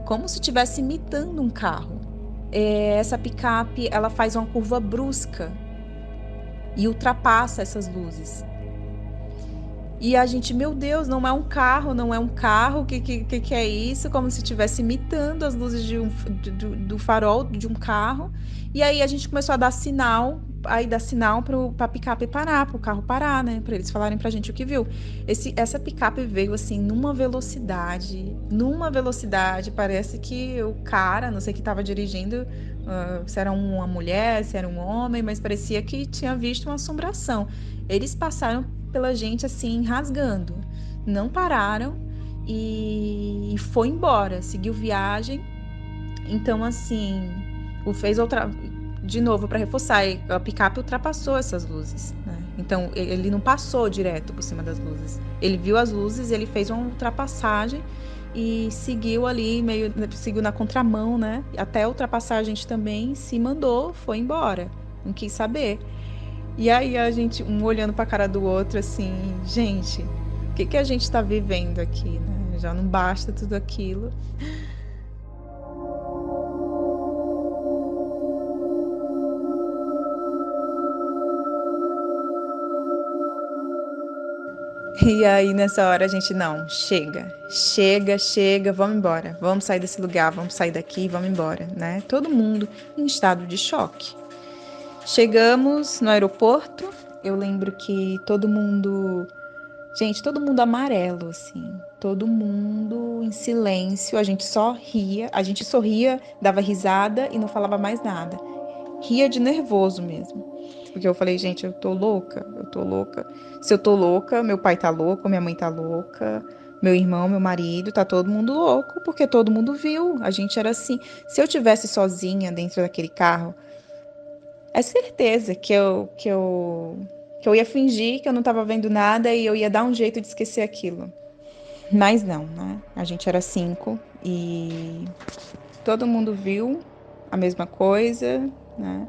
como se estivesse imitando um carro. Essa picape, ela faz uma curva brusca e ultrapassa essas luzes. E a gente, meu Deus, não é um carro, o que é isso? Como se estivesse imitando as luzes do farol de um carro. E aí a gente começou a dar sinal pra picape parar, pro carro parar, né? Pra eles falarem pra gente o que viu. Essa picape veio assim, numa velocidade, parece que o cara, não sei que tava dirigindo, se era uma mulher, se era um homem, mas parecia que tinha visto uma assombração. Eles passaram pela gente assim, rasgando. Não pararam e foi embora, seguiu viagem. Então, assim, de novo, para reforçar, a picape ultrapassou essas luzes, né? Então, ele não passou direto por cima das luzes. Ele viu as luzes, ele fez uma ultrapassagem e seguiu ali, seguiu na contramão, né? Até ultrapassar a gente também, se mandou, foi embora. Não quis saber. E aí a gente, um olhando para a cara do outro, assim, gente, o que a gente está vivendo aqui, né? Já não basta tudo aquilo. E aí nessa hora a gente, não, chega, vamos embora, vamos sair desse lugar, vamos sair daqui, vamos embora, né? Todo mundo em estado de choque. Chegamos no aeroporto, eu lembro que todo mundo amarelo, assim, todo mundo em silêncio, a gente sorria, dava risada e não falava mais nada. Ria de nervoso mesmo. Porque eu falei, gente, eu tô louca. Se eu tô louca, meu pai tá louco, minha mãe tá louca, meu irmão, meu marido, tá todo mundo louco, porque todo mundo viu. A gente era assim. Se eu tivesse sozinha dentro daquele carro, é certeza que eu ia fingir que eu não tava vendo nada e eu ia dar um jeito de esquecer aquilo. Mas não, né? A gente era 5 e todo mundo viu a mesma coisa, né?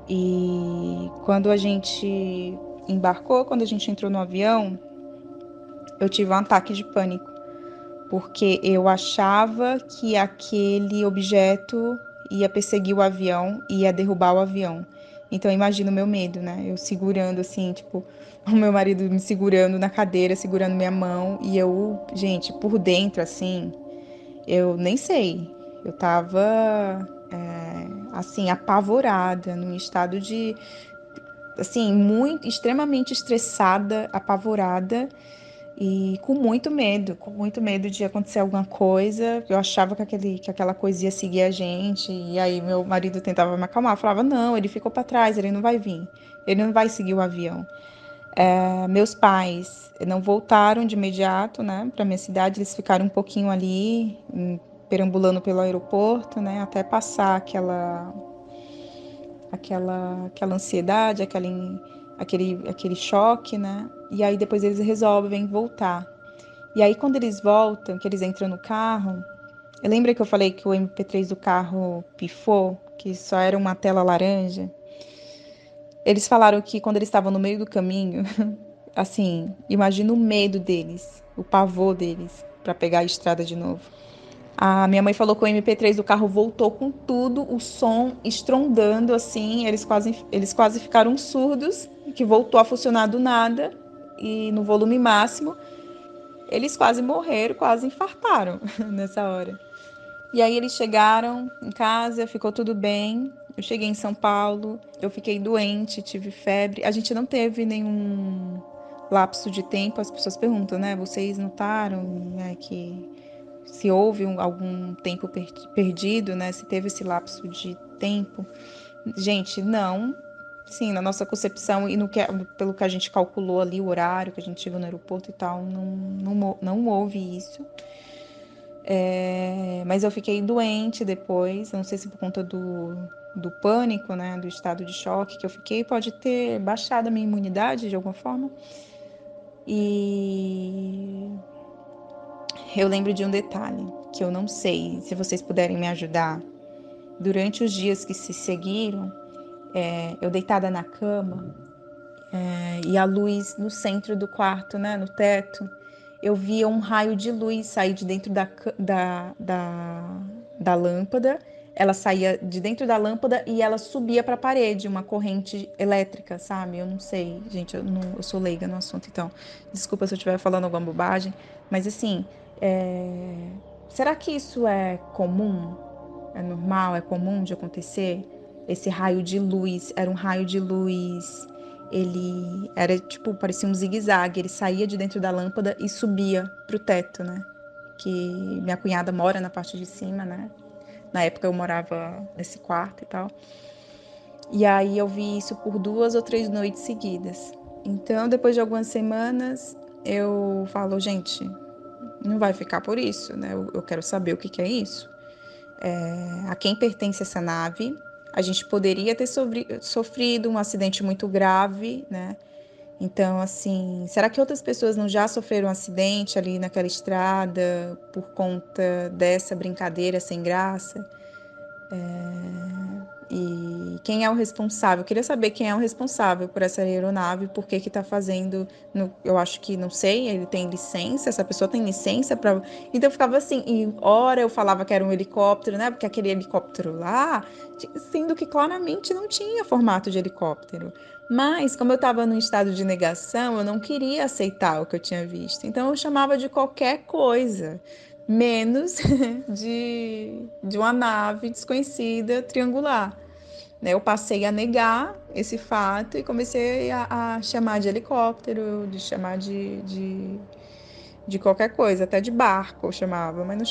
E quando a gente embarcou, quando a gente entrou no avião, eu tive um ataque de pânico, porque eu achava que aquele objeto ia perseguir o avião, ia derrubar o avião. Então, imagina o meu medo, né? Eu segurando assim, tipo, o meu marido me segurando na cadeira, segurando minha mão, e eu, gente, por dentro, assim, eu nem sei. Eu tava, assim, apavorada, num estado de, assim, extremamente estressada, apavorada e com muito medo de acontecer alguma coisa. Eu achava que aquela coisa ia seguir a gente, e aí meu marido tentava me acalmar, falava, não, ele ficou para trás, ele não vai vir, ele não vai seguir o avião. Meus pais não voltaram de imediato, né, para minha cidade, eles ficaram um pouquinho ali, perambulando pelo aeroporto, né, até passar aquela ansiedade, aquele choque, né? E aí depois eles resolvem voltar. E aí quando eles voltam, que eles entram no carro, lembra que eu falei que o MP3 do carro pifou, que só era uma tela laranja? Eles falaram que quando eles estavam no meio do caminho, assim, imagina o medo deles, o pavor deles para pegar a estrada de novo. A minha mãe falou que o MP3 do carro voltou com tudo, o som estrondando assim, eles quase ficaram surdos, que voltou a funcionar do nada e no volume máximo. Eles quase morreram, quase infartaram nessa hora. E aí eles chegaram em casa, ficou tudo bem. Eu cheguei em São Paulo, eu fiquei doente, tive febre. A gente não teve nenhum lapso de tempo. As pessoas perguntam, né? Vocês notaram, né, que se houve algum tempo perdido, né? Se teve esse lapso de tempo. Gente, não. Sim, na nossa concepção e pelo que a gente calculou ali, o horário que a gente chegou no aeroporto e tal, não houve isso. Mas eu fiquei doente depois, não sei se por conta do pânico, né? Do estado de choque que eu fiquei, pode ter baixado a minha imunidade de alguma forma. E eu lembro de um detalhe, que eu não sei se vocês puderem me ajudar. Durante os dias que se seguiram, eu deitada na cama, e a luz no centro do quarto, né, no teto, eu via um raio de luz sair de dentro da lâmpada. Ela saía de dentro da lâmpada e ela subia para a parede, uma corrente elétrica, sabe? Eu não sei, gente, eu sou leiga no assunto, então desculpa se eu estiver falando alguma bobagem, mas assim, será que isso é comum? É normal? É comum de acontecer? Esse raio de luz, era um raio de luz, ele era tipo, parecia um zigue-zague, ele saía de dentro da lâmpada e subia pro teto, né? Que minha cunhada mora na parte de cima, né? Na época eu morava nesse quarto e tal. E aí eu vi isso por 2 ou 3 noites seguidas. Então, depois de algumas semanas, eu falo, gente, não vai ficar por isso, né? Eu quero saber o que é isso. A quem pertence essa nave? A gente poderia ter sofrido um acidente muito grave, né? Então, assim, será que outras pessoas não já sofreram um acidente ali naquela estrada por conta dessa brincadeira sem graça? E quem é o responsável? Eu queria saber quem é o responsável por essa aeronave, por que está fazendo. Eu acho que, não sei, ele tem licença, essa pessoa tem licença para. Então eu ficava assim, e hora eu falava que era um helicóptero, né? Porque aquele helicóptero lá, sendo que claramente não tinha formato de helicóptero. Mas, como eu estava num estado de negação, eu não queria aceitar o que eu tinha visto. Então eu chamava de qualquer coisa, menos de uma nave desconhecida triangular. Eu passei a negar esse fato e comecei a chamar de helicóptero, de chamar de qualquer coisa, até de barco eu chamava, mas não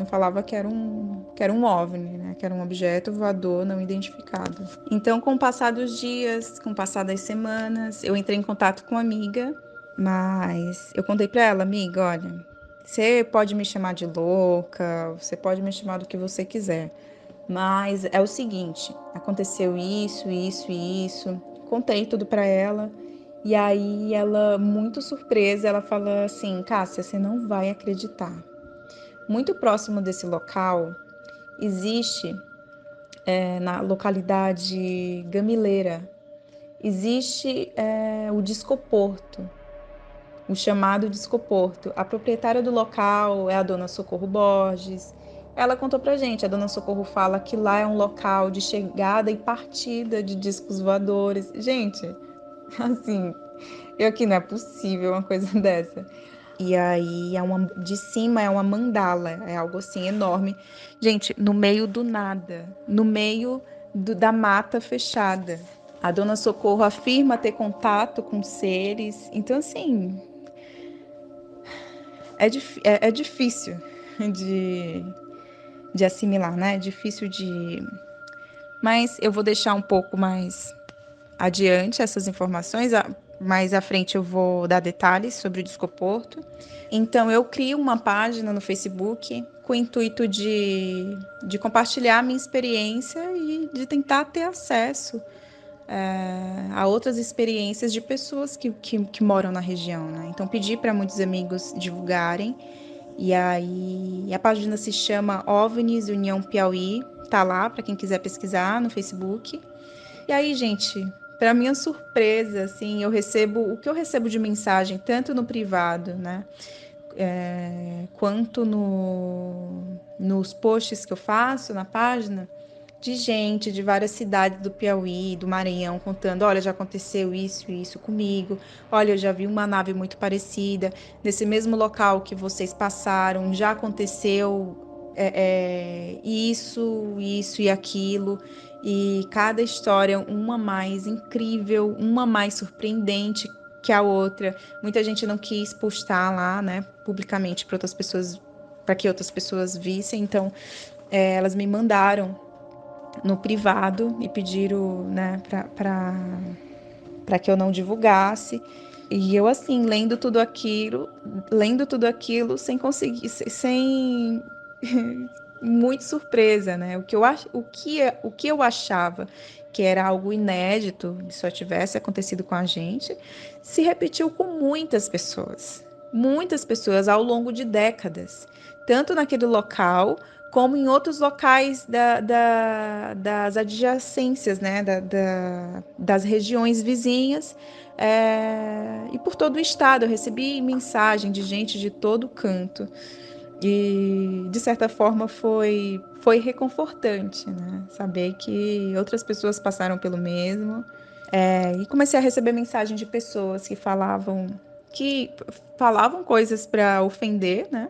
falava que era um OVNI, né? Que era um objeto voador não identificado. Então, com o passar dos dias, com o passar das semanas, eu entrei em contato com uma amiga, mas eu contei para ela, amiga, olha, você pode me chamar de louca, você pode me chamar do que você quiser, mas é o seguinte, aconteceu isso, isso e isso. Contei tudo para ela. E aí ela, muito surpresa, ela fala assim, Cássia, você não vai acreditar. Muito próximo desse local, existe, na localidade Gamileira, existe o Discoporto, o chamado Discoporto. A proprietária do local é a dona Socorro Borges. Ela contou pra gente, a dona Socorro fala que lá é um local de chegada e partida de discos voadores. Gente, assim, eu aqui não é possível uma coisa dessa. E aí, de cima é uma mandala, é algo assim enorme. Gente, no meio do nada, no meio da mata fechada. A dona Socorro afirma ter contato com seres. Então, assim, é difícil de assimilar, né? É difícil de... Mas eu vou deixar um pouco mais adiante essas informações. Mais à frente eu vou dar detalhes sobre o Discoporto. Então, eu crio uma página no Facebook com o intuito de compartilhar a minha experiência e de tentar ter acesso a outras experiências de pessoas que moram na região, né? Então, pedi para muitos amigos divulgarem. E aí, a página se chama OVNIs União Piauí. Tá lá para quem quiser pesquisar no Facebook. E aí, gente, para minha surpresa, assim, o que eu recebo de mensagem, tanto no privado, né? Quanto nos posts que eu faço na página, de gente de várias cidades do Piauí, do Maranhão, contando, olha, já aconteceu isso e isso comigo, olha, eu já vi uma nave muito parecida, nesse mesmo local que vocês passaram, já aconteceu isso e aquilo, e cada história uma mais incrível, uma mais surpreendente que a outra. Muita gente não quis postar lá, né, publicamente para outras pessoas, para que outras pessoas vissem, então elas me mandaram no privado e pediram, né, para que eu não divulgasse. E eu, assim, lendo tudo aquilo sem conseguir, sem muito surpresa, né? O que eu achava que era algo inédito, se só tivesse acontecido com a gente, se repetiu com muitas pessoas ao longo de décadas. tanto naquele local, como em outros locais das adjacências, né, das regiões vizinhas, e por todo o estado. Eu recebi mensagem de gente de todo canto. E, de certa forma, foi reconfortante, né? Saber que outras pessoas passaram pelo mesmo. E comecei a receber mensagem de pessoas que falavam coisas para ofender, né?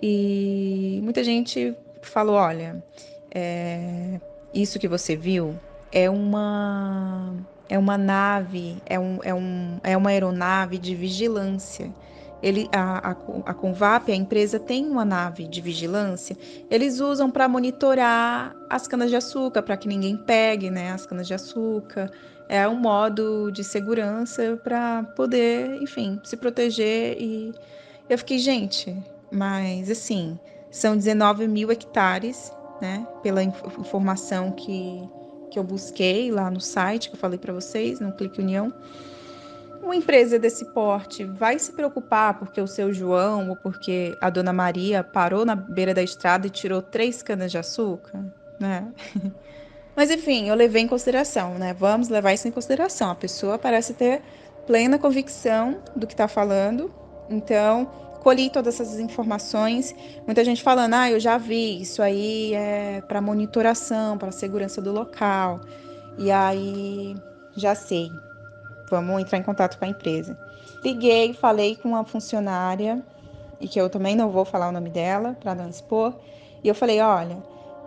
E muita gente falou: olha, isso que você viu é uma nave, é uma aeronave de vigilância. A Convap, a empresa, tem uma nave de vigilância. Eles usam para monitorar as canas-de-açúcar, para que ninguém pegue, né, as canas-de-açúcar. É um modo de segurança para poder, enfim, se proteger. E eu fiquei, gente, mas assim, são 19 mil hectares, né, pela informação que eu busquei lá no site, que eu falei para vocês, no Clique União. Uma empresa desse porte vai se preocupar porque o seu João ou porque a dona Maria parou na beira da estrada e tirou 3 canas de açúcar, né? Mas enfim, eu levei em consideração, né? Vamos levar isso em consideração. A pessoa parece ter plena convicção do que está falando. Então, colhi todas essas informações. Muita gente falando: eu já vi, isso aí é para monitoração, para segurança do local. E aí, já sei. Vamos entrar em contato com a empresa. Liguei, falei com uma funcionária, e que eu também não vou falar o nome dela, para não expor. E eu falei: olha,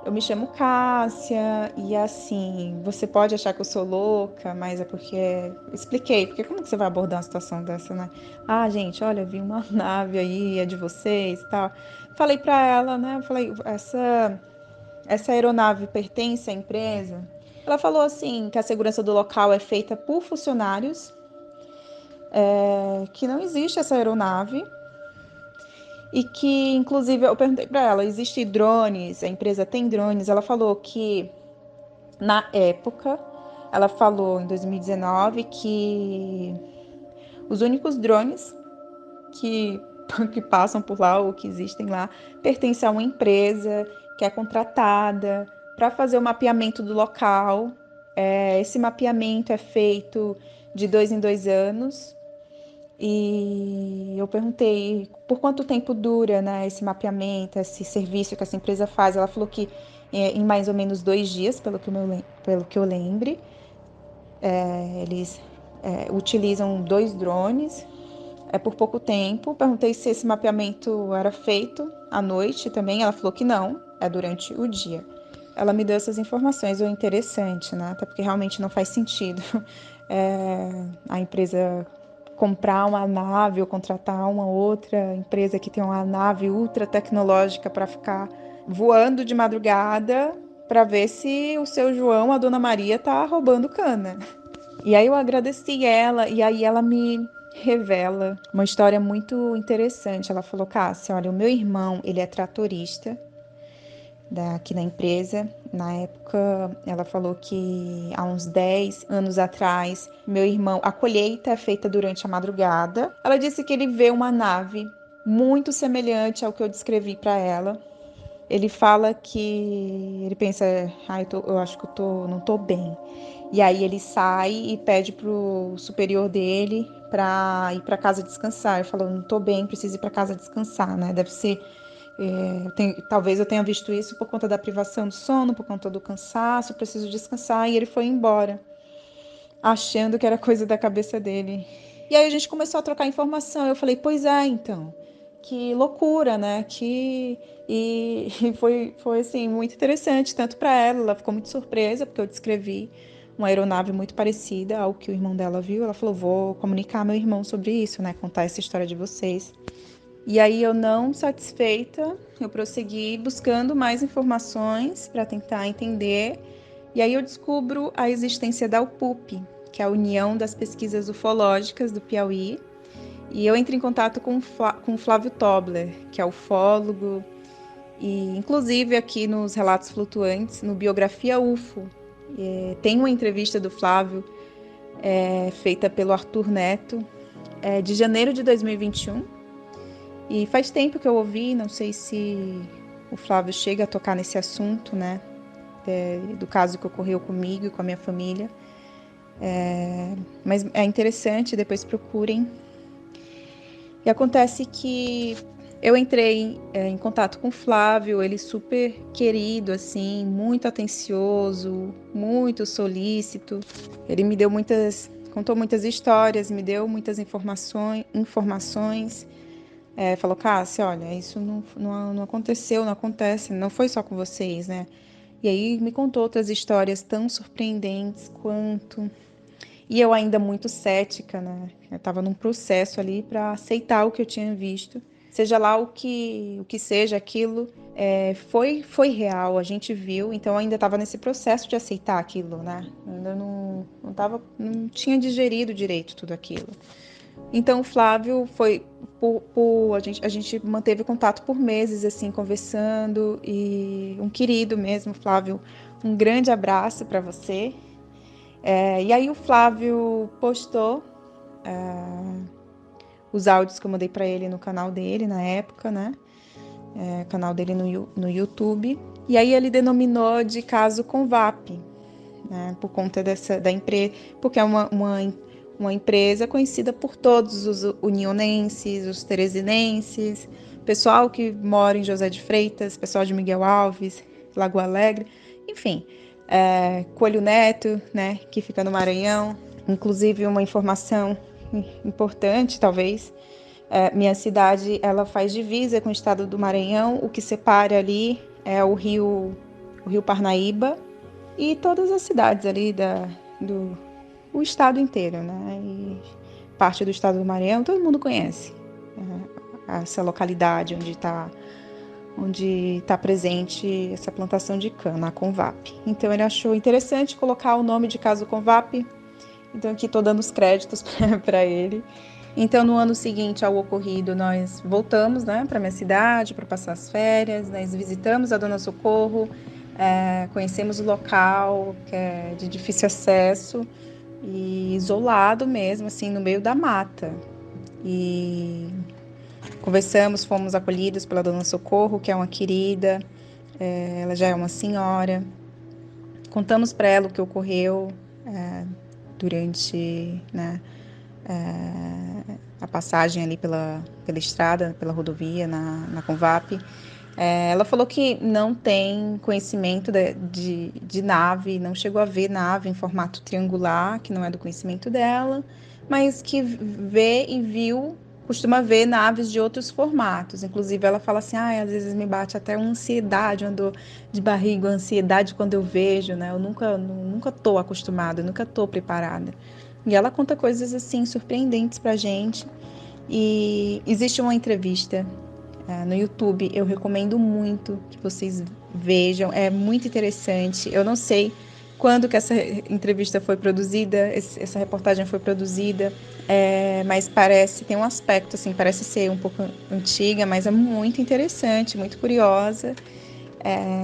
eu me chamo Cássia, e assim, você pode achar que eu sou louca, mas é porque... Expliquei, porque como que você vai abordar uma situação dessa, né? Gente, olha, vi uma nave aí, é de vocês e tal. Falei para ela, né? Falei: essa aeronave pertence à empresa? Ela falou assim, que a segurança do local é feita por funcionários, que não existe essa aeronave, e que, inclusive, eu perguntei para ela: existe drones? A empresa tem drones? Ela falou que, na época, ela falou em 2019 que os únicos drones que passam por lá ou que existem lá pertencem a uma empresa que é contratada para fazer o mapeamento do local. Esse mapeamento é feito de 2 em 2 anos. E eu perguntei por quanto tempo dura, né, esse mapeamento, esse serviço que essa empresa faz. Ela falou que em mais ou menos 2 dias, pelo que eu lembre. Eles utilizam 2 drones. Por pouco tempo. Perguntei se esse mapeamento era feito à noite também. Ela falou que não, é durante o dia. Ela me deu essas informações, o interessante, né? Até porque realmente não faz sentido a empresa comprar uma nave ou contratar uma outra empresa que tem uma nave ultra tecnológica para ficar voando de madrugada para ver se o seu João, a dona Maria, tá roubando cana. E aí eu agradeci ela, e aí ela me revela uma história muito interessante. Ela falou: Cássia, olha, o meu irmão, ele é tratorista aqui na empresa. Na época, ela falou que há uns 10 anos atrás, meu irmão, a colheita é feita durante a madrugada. Ela disse que ele vê uma nave muito semelhante ao que eu descrevi para ela. Ele fala que ele pensa: eu acho que não tô bem. E aí ele sai e pede pro superior dele para ir para casa descansar. Eu falo: não tô bem, preciso ir para casa descansar, né? Deve ser... talvez eu tenha visto isso por conta da privação do sono, por conta do cansaço, preciso descansar. E ele foi embora, achando que era coisa da cabeça dele. E aí a gente começou a trocar informação. Eu falei: pois é, então... Que loucura, né? E foi assim, muito interessante, tanto para ela ficou muito surpresa, porque eu descrevi uma aeronave muito parecida ao que o irmão dela viu. Ela falou: vou comunicar ao meu irmão sobre isso, né? Contar essa história de vocês. E aí, eu, não satisfeita, eu prossegui buscando mais informações para tentar entender. E aí eu descubro a existência da UPUP, que é a União das Pesquisas Ufológicas do Piauí. E eu entro em contato com o Flávio Tobler, que é ufólogo, e inclusive aqui nos Relatos Flutuantes, no Biografia UFO, tem uma entrevista do Flávio feita pelo Arthur Neto, de janeiro de 2021, E faz tempo que eu ouvi, não sei se o Flávio chega a tocar nesse assunto, né? Do caso que ocorreu comigo e com a minha família. Mas é interessante, depois procurem. E acontece que eu entrei em contato com o Flávio, ele super querido, assim, muito atencioso, muito solícito. Ele me deu contou muitas histórias, me deu muitas informações. Falou, Cássia, olha, isso não aconteceu, não acontece, não foi só com vocês, né? E aí me contou outras histórias tão surpreendentes quanto... E eu ainda muito cética, né? Eu estava num processo ali para aceitar o que eu tinha visto. Seja lá o que seja aquilo, foi real, a gente viu. Então eu ainda estava nesse processo de aceitar aquilo, né? Eu ainda não tinha digerido direito tudo aquilo. Então o Flávio foi... a gente manteve contato por meses, assim, conversando. E um querido mesmo, Flávio, um grande abraço para você. E aí o Flávio postou os áudios que eu mandei para ele no canal dele na época, né? Canal dele no YouTube. E aí ele denominou de caso Convap, né? Por conta da empresa, porque é uma empresa conhecida por todos os unionenses, os teresinenses, pessoal que mora em José de Freitas, pessoal de Miguel Alves, Lagoa Alegre, enfim... Coelho Neto, né, que fica no Maranhão. Inclusive, uma informação importante, talvez, minha cidade, ela faz divisa com o estado do Maranhão. O que separa ali é o rio Parnaíba e todas as cidades ali o estado inteiro, né, e parte do estado do Maranhão, todo mundo conhece essa localidade onde está presente essa plantação de cana, a Convap. Então ele achou interessante colocar o nome de caso Convap, então aqui estou dando os créditos para ele. Então no ano seguinte ao ocorrido nós voltamos, né, para minha cidade para passar as férias, nós visitamos a Dona Socorro, conhecemos o local que é de difícil acesso e isolado mesmo, assim, no meio da mata. E conversamos, fomos acolhidos pela Dona Socorro, que é uma querida, ela já é uma senhora. Contamos para ela o que ocorreu durante, né, a passagem ali pela estrada, pela rodovia, na Convap. Ela falou que não tem conhecimento de nave, não chegou a ver nave em formato triangular, que não é do conhecimento dela, mas que vê e viu, costuma ver naves de outros formatos. Inclusive, ela fala assim, às vezes me bate até uma ansiedade, uma dor de barriga, uma ansiedade quando eu vejo, né? Eu nunca tô acostumada, nunca tô preparada. E ela conta coisas, assim, surpreendentes pra gente. E existe uma entrevista no YouTube, eu recomendo muito que vocês vejam, é muito interessante. Eu não sei quando que essa entrevista foi produzida, essa reportagem foi produzida, mas tem um aspecto, assim, parece ser um pouco antiga, mas é muito interessante, muito curiosa,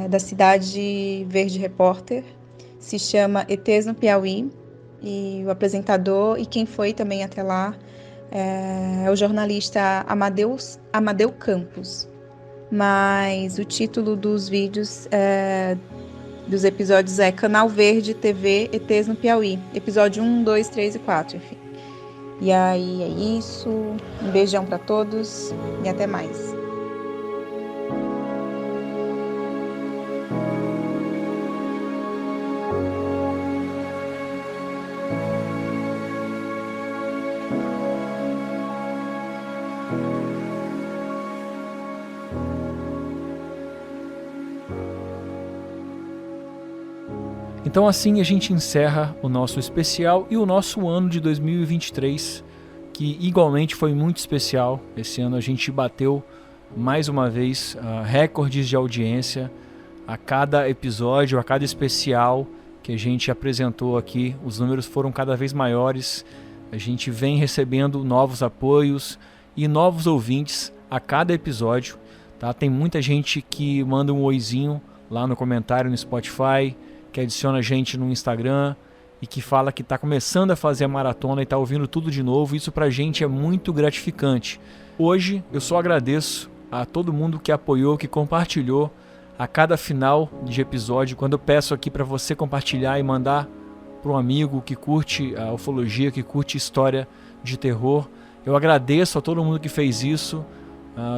da cidade Verde Repórter, se chama ETs no Piauí, e o apresentador, e quem foi também até lá, é o jornalista Amadeu Campos. Mas o título dos vídeos dos episódios é Canal Verde TV ETs no Piauí, episódio 1, 2, 3 e 4, enfim. E aí é isso, um beijão para todos e até mais. Então assim a gente encerra o nosso especial e o nosso ano de 2023, que igualmente foi muito especial. Esse ano a gente bateu mais uma vez recordes de audiência a cada episódio, a cada especial que a gente apresentou aqui. Os números foram cada vez maiores, a gente vem recebendo novos apoios e novos ouvintes a cada episódio, tá? Tem muita gente que manda um oizinho lá no comentário no Spotify, que adiciona a gente no Instagram e que fala que está começando a fazer a maratona e está ouvindo tudo de novo. Isso pra gente é muito gratificante. Hoje eu só agradeço a todo mundo que apoiou, que compartilhou a cada final de episódio, quando eu peço aqui para você compartilhar e mandar para um amigo que curte a ufologia, que curte história de terror. Eu agradeço a todo mundo que fez isso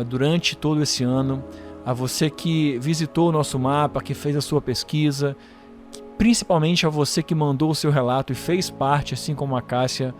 durante todo esse ano, a você que visitou o nosso mapa, que fez a sua pesquisa, principalmente a você que mandou o seu relato e fez parte, assim como a Cássia,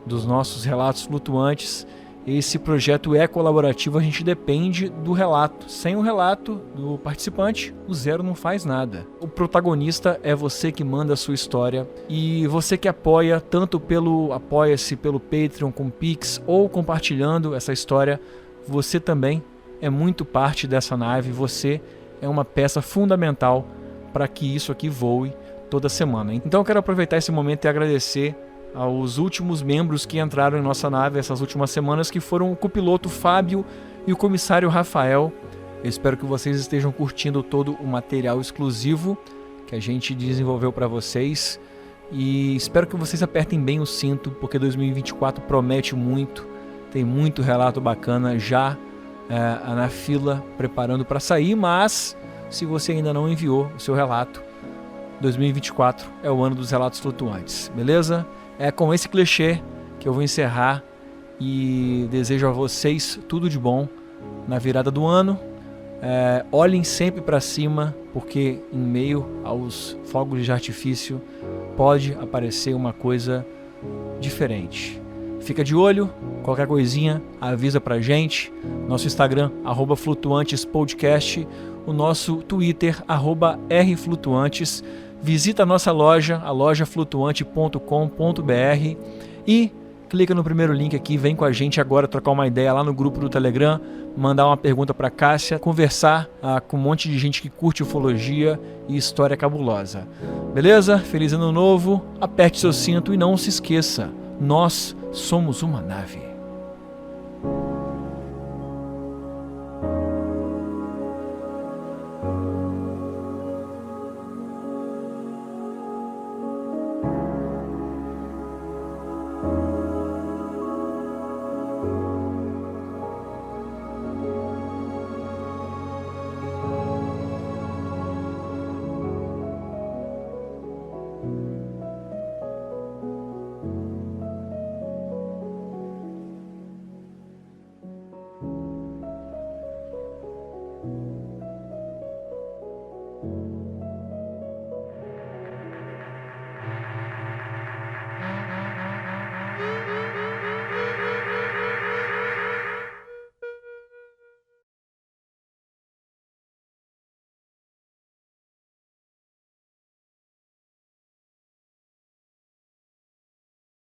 dos nossos relatos flutuantes. Esse projeto é colaborativo, a gente depende do relato. Sem o relato do participante, o zero não faz nada. O protagonista é você que manda a sua história, e você que apoia, tanto pelo Apoia-se, pelo Patreon, com Pix, ou compartilhando essa história, você também é muito parte dessa nave, você é uma peça fundamental para que isso aqui voe toda semana. Então eu quero aproveitar esse momento e agradecer aos últimos membros que entraram em nossa nave essas últimas semanas, que foram o copiloto Fábio e o comissário Rafael. Eu espero que vocês estejam curtindo todo o material exclusivo que a gente desenvolveu para vocês, e espero que vocês apertem bem o cinto, porque 2024 promete muito, tem muito relato bacana já na fila, preparando para sair. Mas se você ainda não enviou o seu relato, 2024 é o ano dos relatos flutuantes, beleza? É com esse clichê que eu vou encerrar, e desejo a vocês tudo de bom na virada do ano. Olhem sempre para cima, porque em meio aos fogos de artifício pode aparecer uma coisa diferente. Fica de olho, qualquer coisinha avisa pra gente. Nosso Instagram, @flutuantespodcast, o nosso Twitter, @rflutuantes. Visita a nossa loja, a lojaflutuante.com.br, e clica no primeiro link aqui, vem com a gente agora trocar uma ideia lá no grupo do Telegram, mandar uma pergunta para Cássia, conversar com um monte de gente que curte ufologia e história cabulosa. Beleza? Feliz ano novo, aperte seu cinto e não se esqueça, nós somos uma nave.